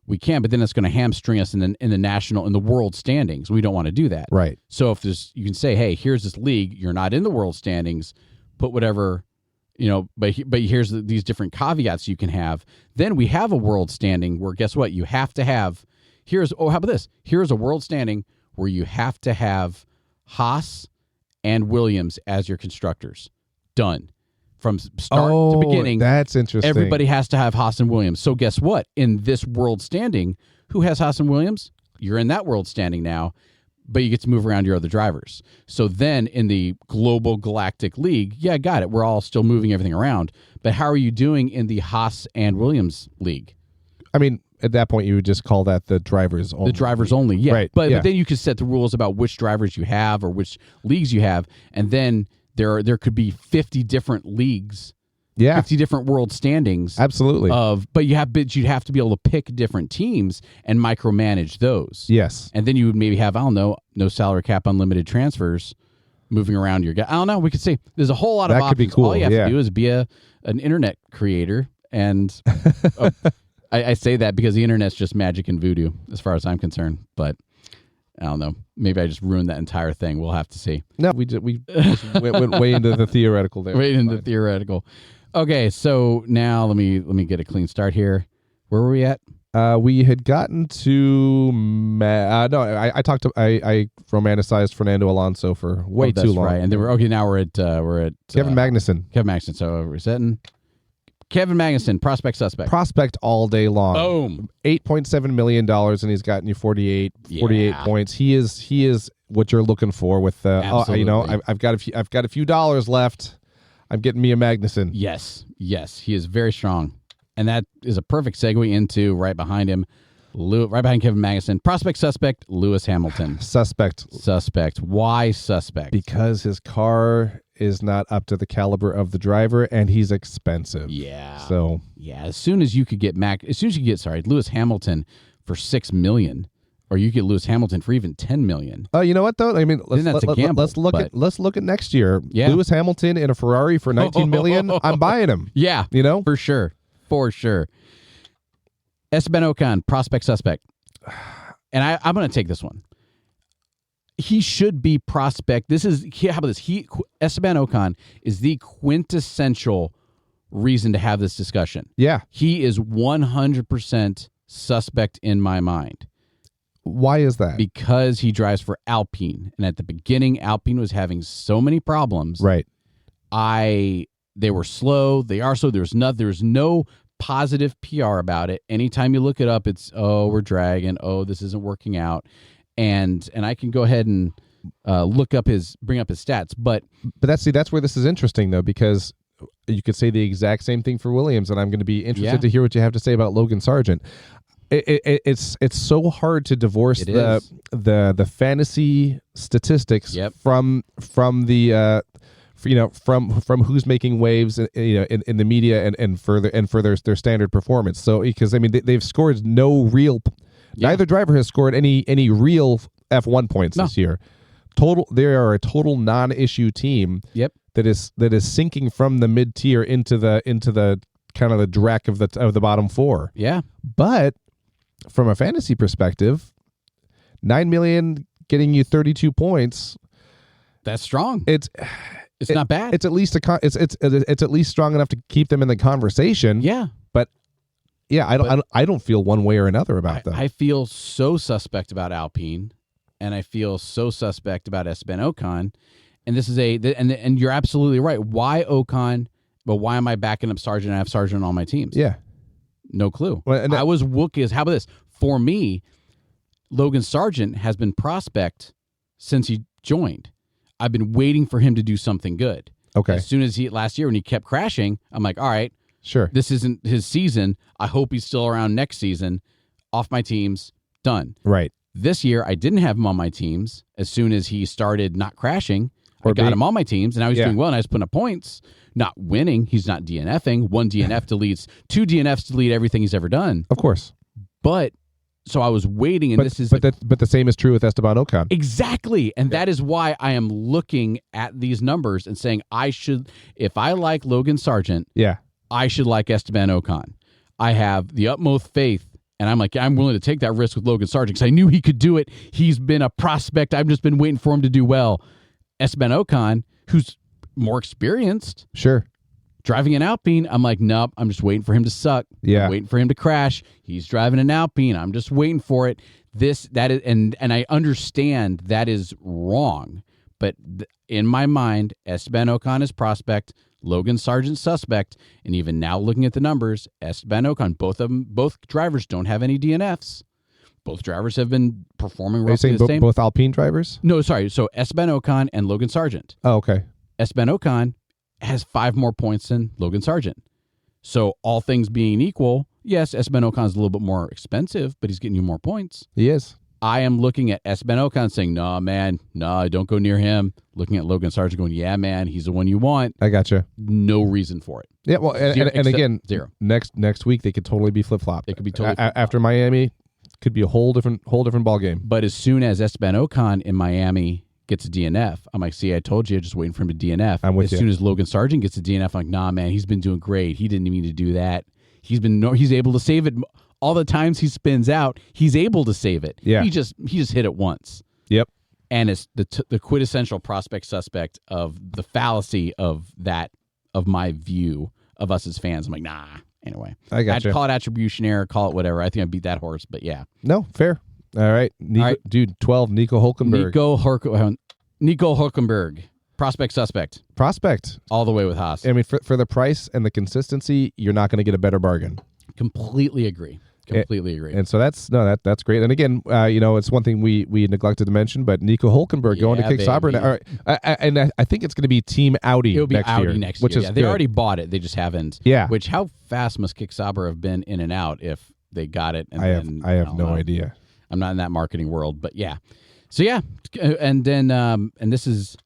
We can, but then it's going to hamstring us in the world standings. We don't want to do that. Right. So if you can say, hey, here's this league, you're not in the world standings, put whatever, but here's these different caveats you can have. Then we have a world standing where guess what? You have to have, how about this? Here's a world standing where you have to have Haas and Williams as your constructors. Done. From start to beginning, that's interesting. Everybody has to have Haas and Williams. So guess what? In this world standing, who has Haas and Williams? You're in that world standing now, but you get to move around your other drivers. So then in the global galactic league, got it. We're all still moving everything around. But how are you doing in the Haas and Williams league? I mean, at that point, you would just call that the drivers only. The drivers only, yeah. Right. But then you could set the rules about which drivers you have or which leagues you have, and then there could be 50 different leagues, 50 different world standings. Absolutely. But you'd have to be able to pick different teams and micromanage those. Yes. And then you would maybe have, I don't know, no salary cap, unlimited transfers, moving around your guy. I don't know. We could say there's a whole lot of options. That could be cool. All you have to do is be an internet creator. And I say that because the internet's just magic and voodoo as far as I'm concerned. But I don't know. Maybe I just ruined that entire thing. We'll have to see. No, we just went way into the theoretical there. Way into theoretical. Okay, so now let me get a clean start here. Where were we at? We had gotten to I romanticized Fernando Alonso for way too long. Right. And then now we're at Kevin Magnussen. Kevin Magnussen. So we're setting Kevin Magnussen, prospect suspect. Prospect all day long. Boom. $8.7 million, and he's gotten you 48 points. He is what you're looking for with I've got a few dollars left. I'm getting me a Magnussen. Yes. He is very strong. And that is a perfect segue into right behind him, right behind Kevin Magnussen. Prospect suspect, Lewis Hamilton. Suspect. Why suspect? Because his car is not up to the caliber of the driver, and he's expensive. Yeah. So as soon as you could get Lewis Hamilton for $6 million, or you get Lewis Hamilton for even $10 million. Oh, you know what though? I mean, that's a gamble. Let's look at next year. Yeah. Lewis Hamilton in a Ferrari for $19 million. I'm buying him. Yeah. For sure. Esteban Ocon, prospect suspect, and I'm going to take this one. He should be prospect. How about this? Esteban Ocon is the quintessential reason to have this discussion. Yeah. He is 100% suspect in my mind. Why is that? Because he drives for Alpine. And at the beginning, Alpine was having so many problems. Right. They were slow. They are slow. There's no positive PR about it. Anytime you look it up, it's, we're dragging. This isn't working out. And I can go ahead and bring up his stats, but that's where this is interesting though, because you could say the exact same thing for Williams, and I'm going to be interested to hear what you have to say about Logan Sargent. It's so hard to divorce the fantasy statistics from the from who's making waves in the media and for their standard performance. So because I mean they've scored no real. Neither driver has scored any real F1 points this year. They are a total non-issue team. Yep. That is sinking from the mid-tier into the kind of the dreck of the bottom four. Yeah. But from a fantasy perspective, 9 million getting you 32 points. That's strong. It's not bad. It's at least it's at least strong enough to keep them in the conversation. Yeah. But yeah, I don't feel one way or another about them. I feel so suspect about Alpine, and I feel so suspect about Esteban Ocon. And this is and you're absolutely right. Why Ocon? But why am I backing up Sargent? I have Sargent on all my teams. Yeah. No clue. Well, and I was Wookie's. How about this? For me, Logan Sargent has been prospect since he joined. I've been waiting for him to do something good. Okay. As soon as last year when he kept crashing, I'm like, all right, sure. This isn't his season. I hope he's still around next season. Off my teams, done. Right. This year, I didn't have him on my teams. As soon as he started not crashing, I got him on my teams, and now he's doing well, and I was putting up points. Not winning. He's not DNFing. One DNF deletes. 2 DNFs delete everything he's ever done. Of course. But so I was waiting, and but the same is true with Esteban Ocon. Exactly, and that is why I am looking at these numbers and saying if I like Logan Sargent, I should like Esteban Ocon. I have the utmost faith, and I'm willing to take that risk with Logan Sargent because I knew he could do it. He's been a prospect. I've just been waiting for him to do well. Esteban Ocon, who's more experienced, sure, driving an Alpine, I'm like, nope, I'm just waiting for him to suck. Yeah. I'm waiting for him to crash. He's driving an Alpine. I'm just waiting for it. That is, and I understand that is wrong, but in my mind, Esteban Ocon is prospect, Logan Sargent suspect, and even now looking at the numbers, Esteban Ocon, both drivers don't have any DNFs. Both drivers have been performing roughly the same. Both Alpine drivers? No, sorry. So Esteban Ocon and Logan Sargent. Oh, okay. Esteban Ocon has 5 more points than Logan Sargent. So all things being equal, yes, Esteban Ocon is a little bit more expensive, but he's getting you more points. He is. I am looking at Esteban Ocon saying, no, man, no, don't go near him. Looking at Logan Sargent going, yeah, man, he's the one you want. I gotcha. No reason for it. Yeah, well, and again, zero. Next week they could totally be flip-flopped. It could be totally after Miami, could be a whole different ball game. But as soon as Esteban Ocon in Miami gets a DNF, I'm like, see, I told you, just waiting for him to DNF. I'm with you. As soon as Logan Sargent gets a DNF, I'm like, nah, man, he's been doing great. He didn't need to do that. He's able to save it. All the times he spins out, he's able to save it. Yeah. He just hit it once. Yep. And it's the quintessential prospect suspect of the fallacy of my view of us as fans. I'm like, nah. Anyway, I got you. Call it attribution error, call it whatever. I think I beat that horse, but yeah. No, fair. All right. Dude, 12, Nico Hülkenberg. Nico Hülkenberg. Prospect suspect. Prospect. All the way with Haas. I mean, for the price and the consistency, you're not going to get a better bargain. Completely agree. And so that's great. And again, it's one thing we neglected to mention, but Nico Hülkenberg going to kick Sauber. And I think it's going to be Team Audi. It'll be next Audi year, next which year. is They good. already bought it. They just haven't. Yeah. Which how fast must Kick Sauber have been in and out if they got it? And I have no idea. I'm not in that marketing world, but yeah. So yeah, and then and this is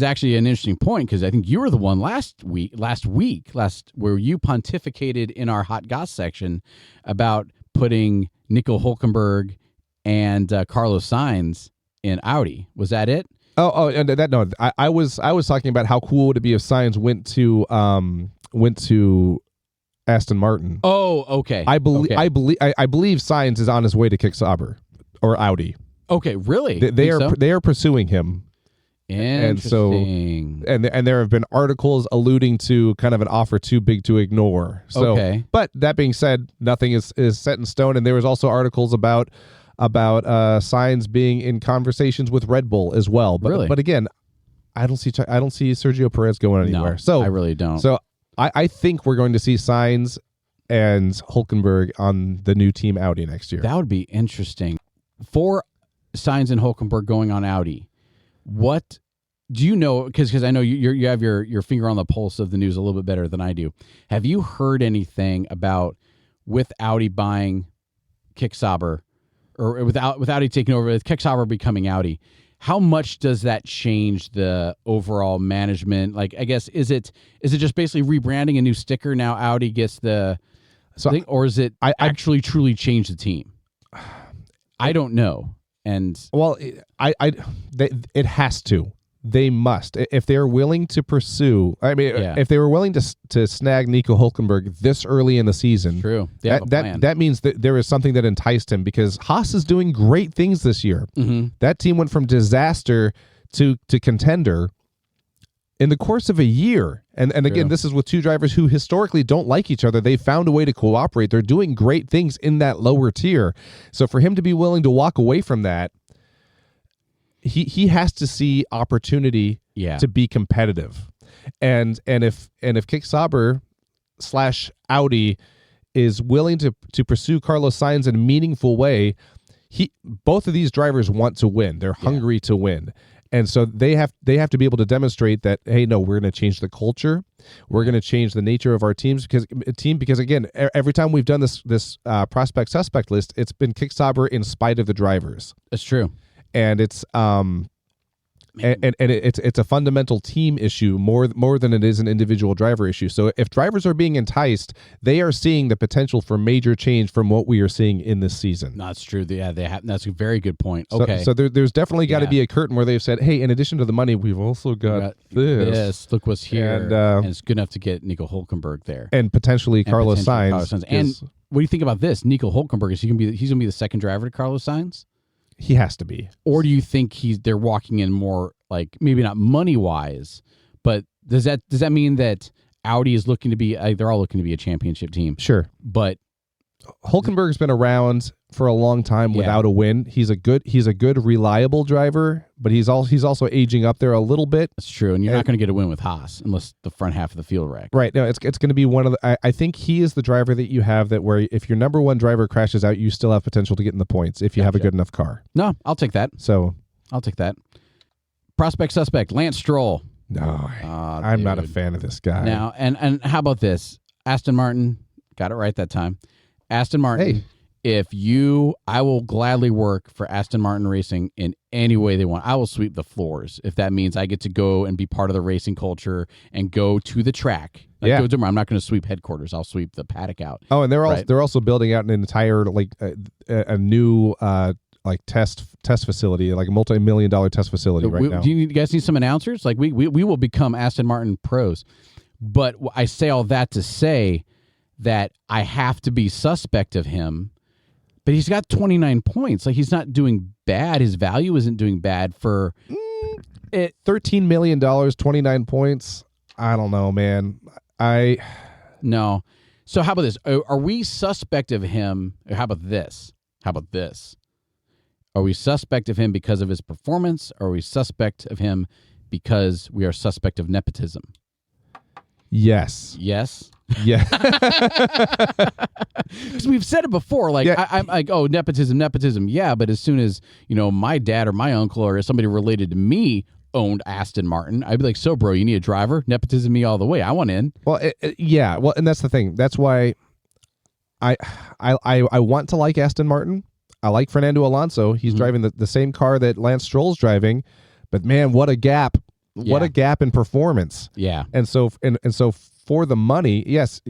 actually an interesting point because I think you were the one last week where you pontificated in our hot goss section about putting Nico Hülkenberg and Carlos Sainz in Audi. Was that it? I was talking about how cool would it be if Sainz went to Aston Martin. Oh, okay. I believe Sainz is on his way to kick Sauber or Audi. Okay, really? They are pursuing him. Interesting. And there have been articles alluding to kind of an offer too big to ignore. So, okay. But that being said, nothing is set in stone. And there was also articles about Sainz being in conversations with Red Bull as well. But really? But again, I don't see Sergio Perez going anywhere. No, so I really don't. So I think we're going to see Sainz and Hülkenberg on the new team Audi next year. That would be interesting. For Sainz and Hülkenberg going on Audi, what do you know? Because I know you have your finger on the pulse of the news a little bit better than I do. Have you heard anything about with Audi buying Kick Sauber, or with Audi taking over, with Kick Sauber becoming Audi? How much does that change the overall management? Like, I guess is it just basically rebranding a new sticker? Now Audi gets the thing, or is it actually truly change the team? I don't know. And well, it has to. They must, if they're willing to pursue. I mean, if they were willing to snag Nico Hülkenberg this early in the season, true. That means that there is something that enticed him, because Haas is doing great things this year. Mm-hmm. That team went from disaster to contender in the course of a year. And again, this is with two drivers who historically don't like each other. They found a way to cooperate. They're doing great things in that lower tier. So for him to be willing to walk away from that, he has to see opportunity to be competitive. And if Kick Sauber / Audi is willing to pursue Carlos Sainz in a meaningful way, both of these drivers want to win. They're hungry to win. And so they have to be able to demonstrate that, hey, no, we're going to change the culture. We're going to change the nature of our teams, because again, every time we've done this prospect suspect list, it's been Kick Sauber in spite of the drivers. That's true. And it's it's a fundamental team issue more than it is an individual driver issue. So if drivers are being enticed, they are seeing the potential for major change from what we are seeing in this season. That's true. Yeah, that's a very good point. So, okay, so there's definitely got to be a curtain where they've said, hey, in addition to the money, we've also got this. Look what's here, and it's good enough to get Nico Hülkenberg there, and potentially Carlos Sainz. And what do you think about this? Nico Hülkenberg, he's going to be the second driver to Carlos Sainz? He has to be. Or do you think they're walking in more, like, maybe not money wise, but does that mean that Audi is looking to be they're all looking to be a championship team? Sure. But Hülkenberg's been around for a long time without a win. He's a good reliable driver, but he's also aging up there a little bit. That's true, and you're not going to get a win with Haas unless the front half of the field wreck. Right. No, it's going to be one of the. I think he is the driver that you have that where if your number one driver crashes out, you still have potential to get in the points if you have a good enough car. No, I'll take that. So I'll take that. Prospect suspect Lance Stroll. No, I'm not a fan of this guy. Now, and how about this? Aston Martin got it right that time. Aston Martin. Hey. I will gladly work for Aston Martin Racing in any way they want. I will sweep the floors if that means I get to go and be part of the racing culture and go to the track. I'm not going to sweep headquarters. I'll sweep the paddock out. Oh, and they're also building out an entire a new test facility, like a multi-million-dollar test facility now. Do you guys need some announcers? Like we will become Aston Martin pros. But I say all that to say that I have to be suspect of him. But he's got 29 points. Like, he's not doing bad. His value isn't doing bad for it. $13 million, 29 points. I don't know, man. No. So how about this? Are we suspect of him? Or how about this? Are we suspect of him because of his performance? Or are we suspect of him because we are suspect of nepotism? Yes. Yes? Yeah. Because we've said it before. Like, I'm like, oh, nepotism. Yeah, but as soon as, my dad or my uncle or somebody related to me owned Aston Martin, I'd be like, so, bro, you need a driver? Nepotism me all the way. I want in. Well, yeah. Well, and that's the thing. That's why I want to like Aston Martin. I like Fernando Alonso. He's driving the same car that Lance Stroll's driving. But, man, what a gap. What a gap in performance. Yeah. And so for the money, yes,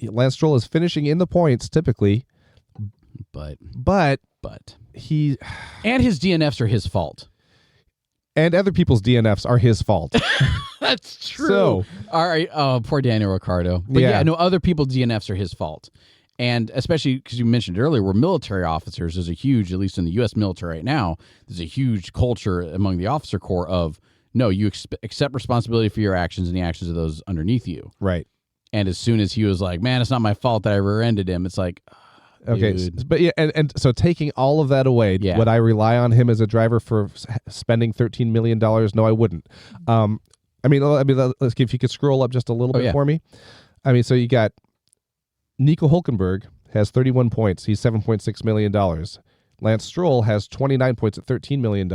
Lance Stroll is finishing in the points typically, but he and his DNFs are his fault. And other people's DNFs are his fault. That's true. So, all right, poor Daniel Ricciardo. But other people's DNFs are his fault. And especially because you mentioned earlier, we're military officers. There's a huge, at least in the U.S. military right now, there's a huge culture among the officer corps of, no, you accept responsibility for your actions and the actions of those underneath you. Right. And as soon as he was like, man, it's not my fault that I rear-ended him, it's like, okay. Dude. But and so taking all of that away, would I rely on him as a driver for spending $13 million? No, I wouldn't. Let's if you could scroll up just a little bit for me. I mean, so you got Nico Hülkenberg has 31 points. He's $7.6 million. Lance Stroll has 29 points at $13 million.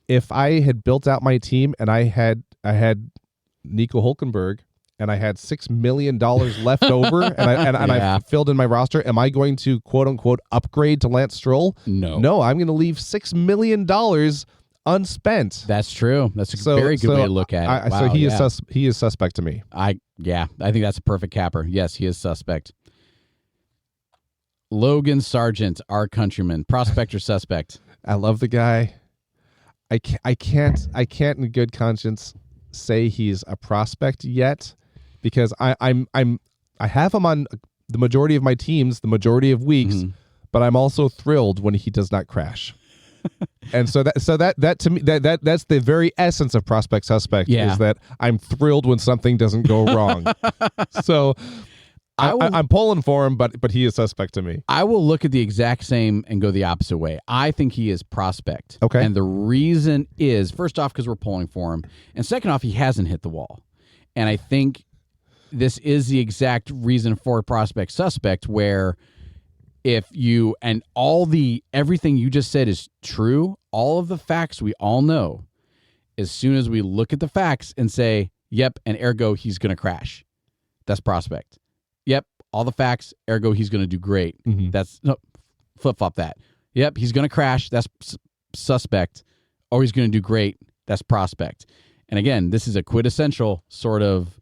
If I had built out my team and I had Nico Hülkenberg and I had $6 million left over and I filled in my roster, am I going to quote unquote upgrade to Lance Stroll? No, I'm going to leave $6 million unspent. That's true. That's a very good way to look at it. So he is suspect to me. I think that's a perfect capper. Yes, he is suspect. Logan Sargent, our countryman, prospect or suspect? I love the guy. I can't in good conscience say he's a prospect yet, because I have him on the majority of my teams, the majority of weeks, but I'm also thrilled when he does not crash. And so that to me that's the very essence of prospect suspect, is that I'm thrilled when something doesn't go wrong. So I'm pulling for him, but he is suspect to me. I will look at the exact same and go the opposite way. I think he is prospect. Okay. And the reason is, first off, because we're pulling for him, and second off, he hasn't hit the wall. And I think this is the exact reason for prospect suspect, where if you, and everything you just said is true, all of the facts we all know, as soon as we look at the facts and say, yep, and ergo he's going to crash, that's prospect. Yep, all the facts, ergo he's going to do great. That's, no, flip-flop that. Yep, he's going to crash, that's suspect. Or he's going to do great, that's prospect. And again, this is a quintessential sort of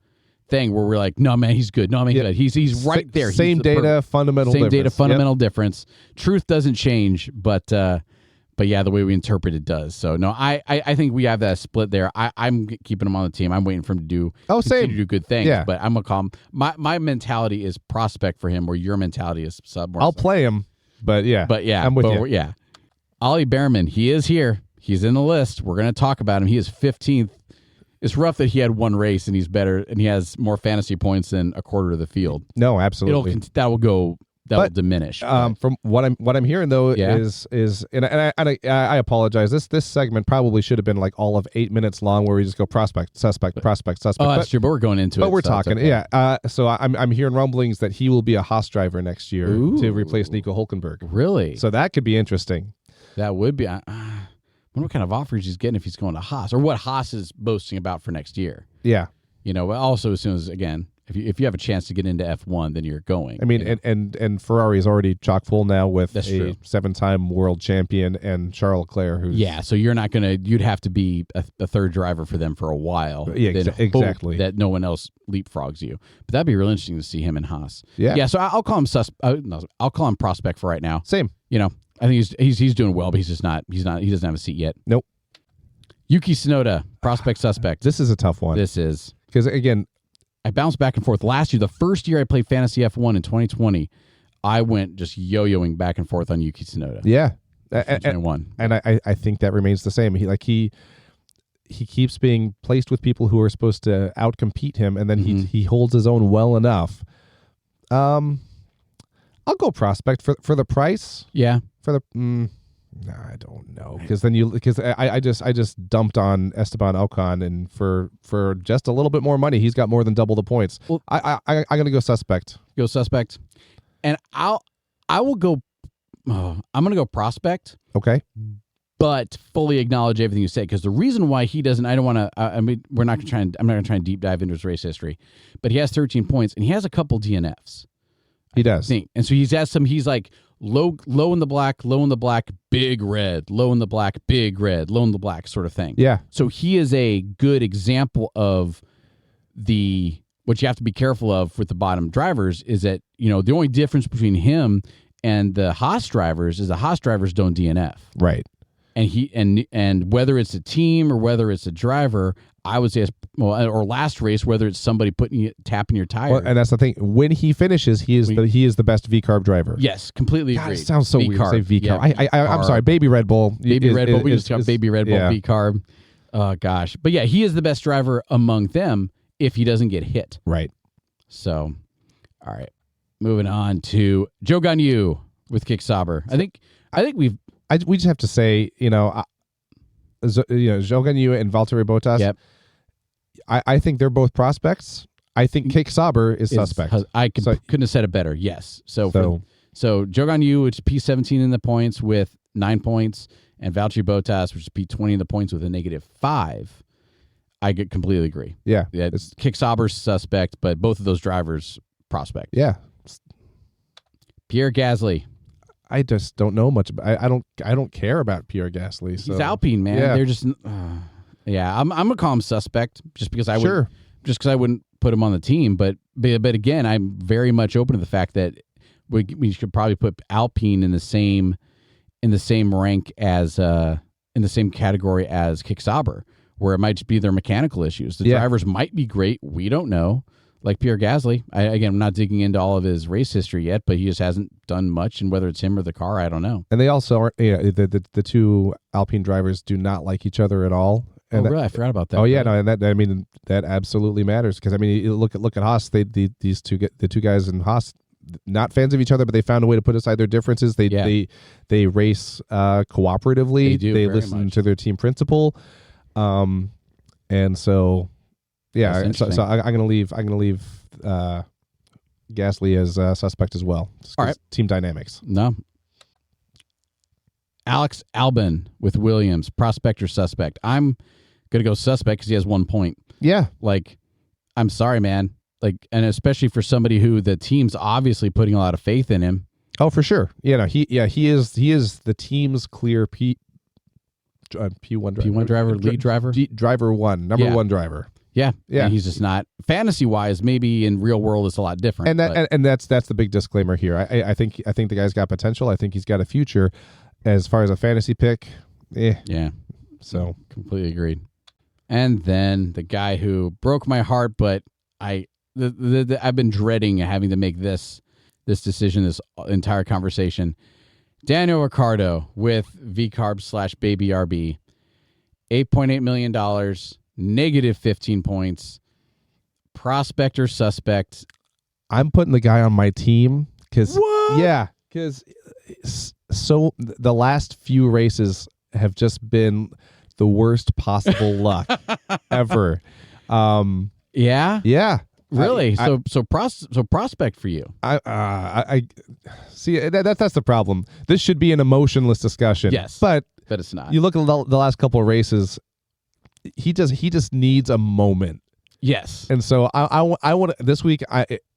thing where we're like, no, man, he's good. No, man, he's good. He's right there. Same data, fundamental difference. Truth doesn't change, but yeah, the way we interpret it does. So no, I think we have that split there. I'm keeping him on the team. I'm waiting for him to continue to do good things. Yeah. But I'm gonna call him. My mentality is prospect for him, where your mentality is sub. I'll play him, but yeah, I'm with you. Yeah, Ollie Behrman, he is here. He's in the list. We're gonna talk about him. He is 15th. It's rough that he had one race and he's better and he has more fantasy points than a quarter of the field. No, absolutely. That will diminish. From what I'm hearing though is and I apologize. This segment probably should have been like all of 8 minutes long, where we just go prospect, suspect. Oh, that's true. But we're going into it. But we're talking, okay. So I'm hearing rumblings that he will be a Haas driver next year to replace Nico Hülkenberg. Really? So that could be interesting. That would be. I wonder what kind of offers he's getting if he's going to Haas, or what Haas is boasting about for next year. Yeah. Also as soon as, again, if you have a chance to get into F1, then you're going. I mean, and Ferrari is already chock full now with a 7-time world champion and Charles Leclerc. Who's so you're not you'd have to be a third driver for them for a while. Yeah, exactly. That no one else leapfrogs you. But that'd be real interesting to see him in Haas. Yeah. Yeah. So I'll call him I'll call him prospect for right now. Same. I think he's doing well, but he doesn't have a seat yet. Nope. Yuki Tsunoda, prospect suspect. This is a tough one. This is. Because again, I bounced back and forth. Last year, the first year I played Fantasy F1 in 2020, I went just yo-yoing back and forth on Yuki Tsunoda. Yeah. And I think that remains the same. He keeps being placed with people who are supposed to outcompete him, and then he holds his own well enough. I'll go prospect for the price. Yeah. I don't know, because I just dumped on Esteban Ocon, and for just a little bit more money, he's got more than double the points. Well, I'm gonna go suspect. Go suspect, and I will go. I'm gonna go prospect. Okay. But fully acknowledge everything you say, because the reason why he doesn't, I don't want to. I'm not going to try and deep dive into his race history, but he has 13 points and he has a couple DNFs. He does. And so he's like low in the black, big red, low in the black, big red, low in the black sort of thing. Yeah. So he is a good example of what you have to be careful of with the bottom drivers is that, the only difference between him and the Haas drivers is the Haas drivers don't DNF. Right. And and whether it's a team or whether it's a driver, I would say, or last race, whether it's somebody tapping your tire. Well, and that's the thing. When he finishes, he is the best V-carb driver. Yes, completely agree. It sounds so weird to say V-carb. Yeah, I'm sorry, Baby Red Bull. We just got Baby Red Bull V-carb. Oh, gosh. But yeah, he is the best driver among them if he doesn't get hit. Right. So, all right. Moving on to Joe Ganyu with Kick Sauber. I think we just have to say, Zhou Ganyu and Valtteri Bottas. Yep. I think they're both prospects. I think Kick Sauber is suspect. Couldn't have said it better. Yes. So Joe Ganyu, which is P17 in the points with 9 points, and Valtteri Bottas, which is P20 in the points with a -5. I completely agree. Yeah. Kick Sauber's suspect, but both of those drivers prospect. Yeah. Pierre Gasly. I just don't know much about. I don't care about Pierre Gasly. So. He's Alpine, man. Yeah. They're just. I'm gonna call him suspect just because I wouldn't put him on the team. But again, I'm very much open to the fact that we should probably put Alpine in the same rank as in the same category as Kick Sauber, where it might just be their mechanical issues. The drivers might be great. We don't know. Like Pierre Gasly. I'm not digging into all of his race history yet, but he just hasn't done much. And whether it's him or the car, I don't know. And they also are, the two Alpine drivers do not like each other at all. And really? I forgot about that. Oh yeah, no, and that absolutely matters because you look at Haas. The two guys in Haas, not fans of each other, but they found a way to put aside their differences. They race cooperatively. They listen to their team principal, and so yeah. So I'm gonna leave Gasly as a suspect as well. All right, team dynamics. No. Alex Albon with Williams, prospect or suspect? I'm gonna go suspect because he has 1 point. Yeah, like I'm sorry, man. Like, and especially for somebody who the team's obviously putting a lot of faith in him. Oh, for sure. He is the team's clear P1 driver, lead driver, driver one, number one driver. Yeah. And he's just not fantasy wise. Maybe in real world it's a lot different. And that's the big disclaimer here. I think the guy's got potential. I think he's got a future. As far as a fantasy pick, yeah. So completely agreed. And then the guy who broke my heart, but I've been dreading having to make this decision, this entire conversation. Daniel Ricciardo with VCarb/Baby RB, $8.8 million, negative 15 points. Prospect or suspect? I'm putting the guy on my team because so the last few races have just been the worst possible luck ever. Yeah. Really? So prospect for you? I see. That's the problem. This should be an emotionless discussion. Yes, but it's not. You look at the last couple of races. He just needs a moment. Yes, and so I want this week.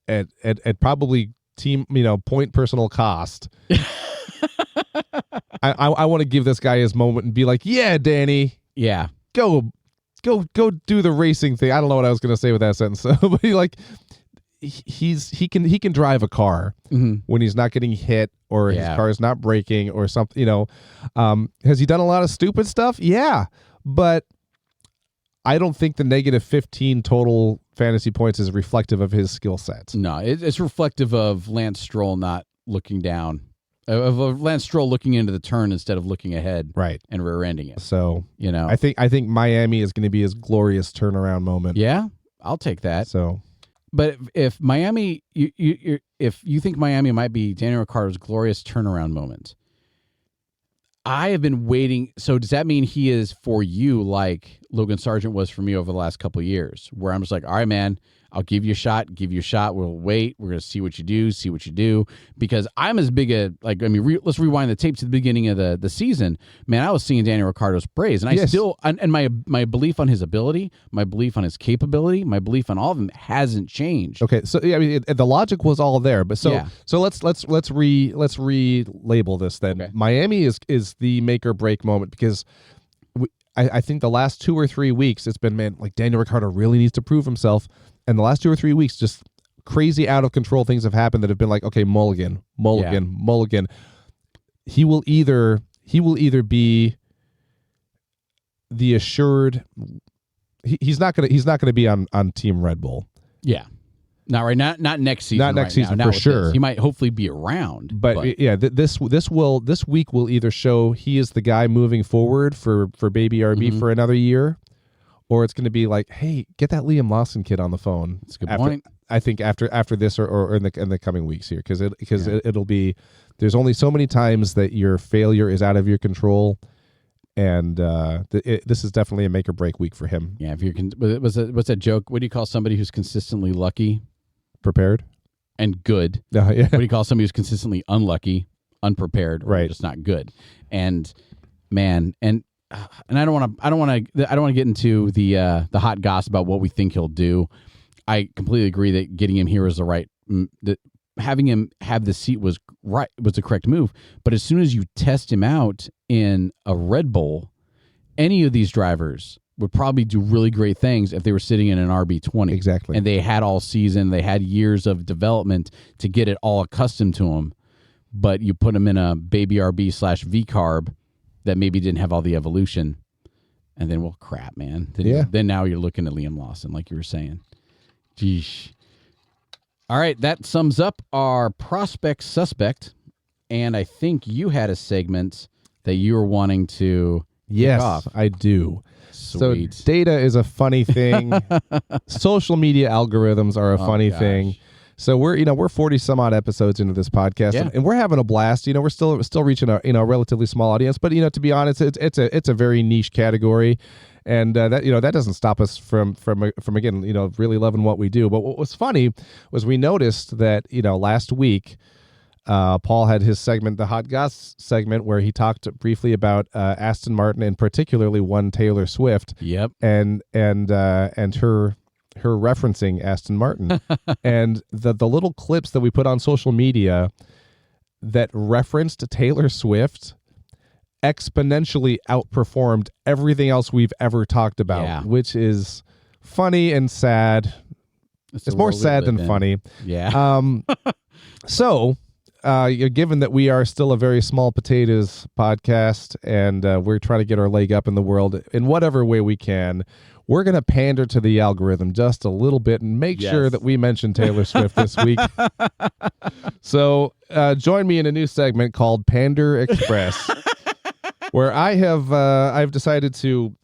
At probably team point personal cost. I want to give this guy his moment and be like, yeah, Danny. Yeah, go do the racing thing. I don't know what I was going to say with that sentence, but he can drive a car when he's not getting hit or his car is not braking or something. Has he done a lot of stupid stuff? Yeah, but I don't think the negative 15 total fantasy points is reflective of his skill sets. No, it's reflective of Lance Stroll not looking down. Of Lance Stroll looking into the turn instead of looking ahead, right, and rear-ending it. So I think Miami is going to be his glorious turnaround moment. Yeah, I'll take that. So, but if Miami, if you think Miami might be Daniel Ricciardo's glorious turnaround moment, I have been waiting. So does that mean he is for you like Logan Sargent was for me over the last couple of years, where I'm just like, all right, man, I'll give you a shot. We'll wait. We're going to see what you do. Because I'm as big let's rewind the tape to the beginning of the season. Man, I was singing Daniel Ricciardo's praise. And I still, and my belief on his ability, my belief on his capability, my belief on all of them hasn't changed. Okay. So, the logic was all there. But so let's relabel this then. Okay. Miami is the make or break moment because I think the last 2 or 3 weeks it's been, man, like Daniel Ricciardo really needs to prove himself. And the last 2 or 3 weeks, just crazy out of control things have happened that have been like, okay, mulligan. He will either be the assured. He's not gonna be on Team Red Bull. Yeah, not right now. Not next season. Not next season for sure. He might hopefully be around. But this week will either show he is the guy moving forward for Baby RB for another year. Or it's going to be like, hey, get that Liam Lawson kid on the phone. That's a good point. I think after this or in the coming weeks here, because it'll be, there's only so many times that your failure is out of your control, and this is definitely a make or break week for him. Yeah, what's that joke? What do you call somebody who's consistently lucky? Prepared and good. Yeah. What do you call somebody who's consistently unlucky, unprepared, or right? Just not good. And man, and I don't want to get into the hot gossip about what we think he'll do. I completely agree that getting him here is the right. That having him have the seat was the correct move. But as soon as you test him out in a Red Bull, any of these drivers would probably do really great things if they were sitting in an RB20. Exactly, and they had all season, they had years of development to get it all accustomed to him. But you put him in a Baby RB /VCarb. that maybe didn't have all the evolution. And then, well, crap, man. Then now you're looking at Liam Lawson, like you were saying. Geesh. All right, that sums up our prospect suspect. And I think you had a segment that you were wanting to kick off. I do. Sweet. So data is a funny thing. Social media algorithms are a funny thing. So we're 40 some odd episodes into this podcast, and we're having a blast. We're still reaching a relatively small audience, but to be honest, it's a very niche category, and that doesn't stop us from again really loving what we do. But what was funny was we noticed that last week, Paul had his segment, the Hot Goss segment, where he talked briefly about Aston Martin and particularly one Taylor Swift. Yep. And her referencing Aston Martin. And the little clips that we put on social media that referenced Taylor Swift exponentially outperformed everything else we've ever talked about, which is funny and sad. It's more sad than funny. Yeah. So given that we are still a very small potatoes podcast and we're trying to get our leg up in the world in whatever way we can, we're going to pander to the algorithm just a little bit and make sure that we mention Taylor Swift this week. So join me in a new segment called Pander Express, where I've decided to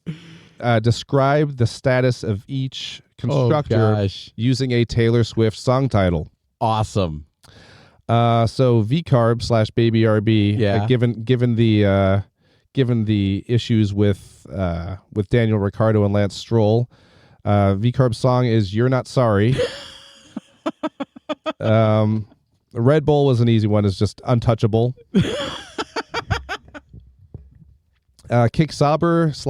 describe the status of each constructor using a Taylor Swift song title. Awesome. So VCarb / Baby RB, given the issues with Daniel Ricciardo and Lance Stroll, VCarb's song is "You're Not Sorry." Red Bull was an easy one; it's just "Untouchable." Kick Sauber /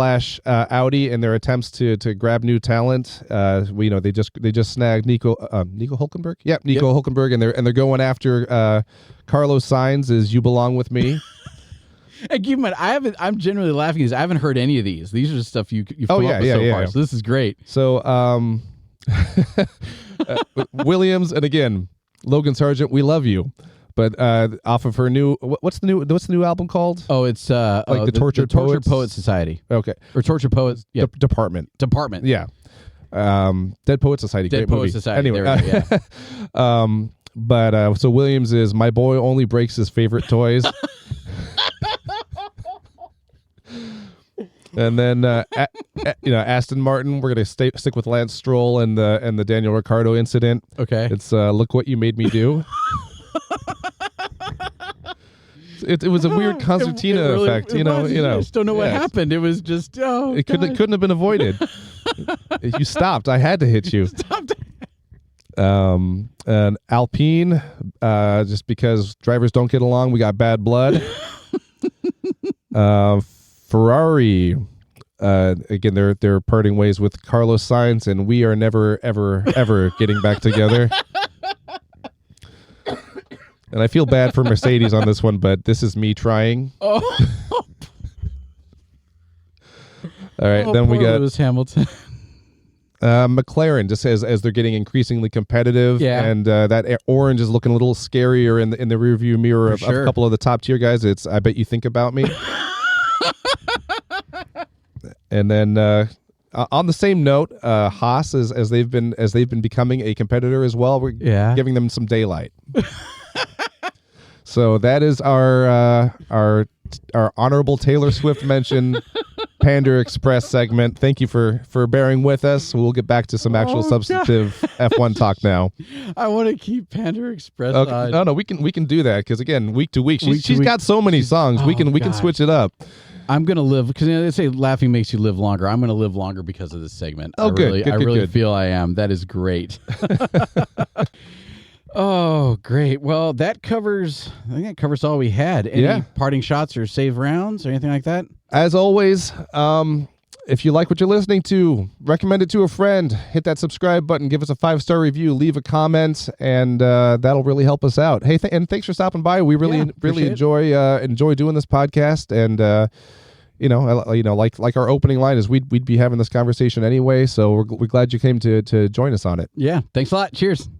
Audi in their attempts to grab new talent. They just snagged Nico Hülkenberg. Yep, Nico Hülkenberg, and they're going after Carlos Sainz as "You Belong with Me." And keep in mind, I'm generally laughing because I haven't heard any of these. These are just stuff you've come up with so far. So this is great. So Williams, and again, Logan Sargent, we love you. But off of her new, what's the new album called? Oh, it's the Tortured Poets Society. Okay, or Tortured Poets Department. Yeah, Dead Poets Society. Dead Great Poets movie. Society. Anyway, but so Williams is "My boy only breaks his favorite toys." And then Aston Martin, we're gonna stick with Lance Stroll and the Daniel Ricciardo incident. Okay, it's "Look What You Made Me Do." It was a weird concertina effect, I just don't know what happened. It was just it couldn't have been avoided. You stopped. I had to hit you. Stopped. And Alpine, just because drivers don't get along, we got bad blood. Ferrari, again, they're parting ways with Carlos Sainz, and we are never ever getting back together. And I feel bad for Mercedes on this one, but this is me trying. Oh. All right, then we got Lewis Hamilton. McLaren, just as they're getting increasingly competitive, and that orange is looking a little scarier in the rearview mirror of a couple of the top tier guys. It's "I Bet You Think About Me." And then on the same note, Haas, as they've been becoming a competitor as well, we're giving them some daylight. So that is our honorable Taylor Swift mention, Pander Express segment. Thank you for bearing with us. We'll get back to some actual substantive F1 talk now. I want to keep Pander Express on. No, we can do that because again, week to week, she's got so many songs. We can switch it up. I'm gonna live because they say laughing makes you live longer. I'm gonna live longer because of this segment. Oh, I really good. feel I am. That is great. Oh, great. Well, I think that covers all we had. Any parting shots or save rounds or anything like that? As always, if you like what you're listening to, recommend it to a friend. Hit that subscribe button. Give us a 5-star review. Leave a comment, and that'll really help us out. Hey, and thanks for stopping by. We really enjoy doing this podcast, and like our opening line is we'd be having this conversation anyway. So we're glad you came to join us on it. Yeah. Thanks a lot. Cheers.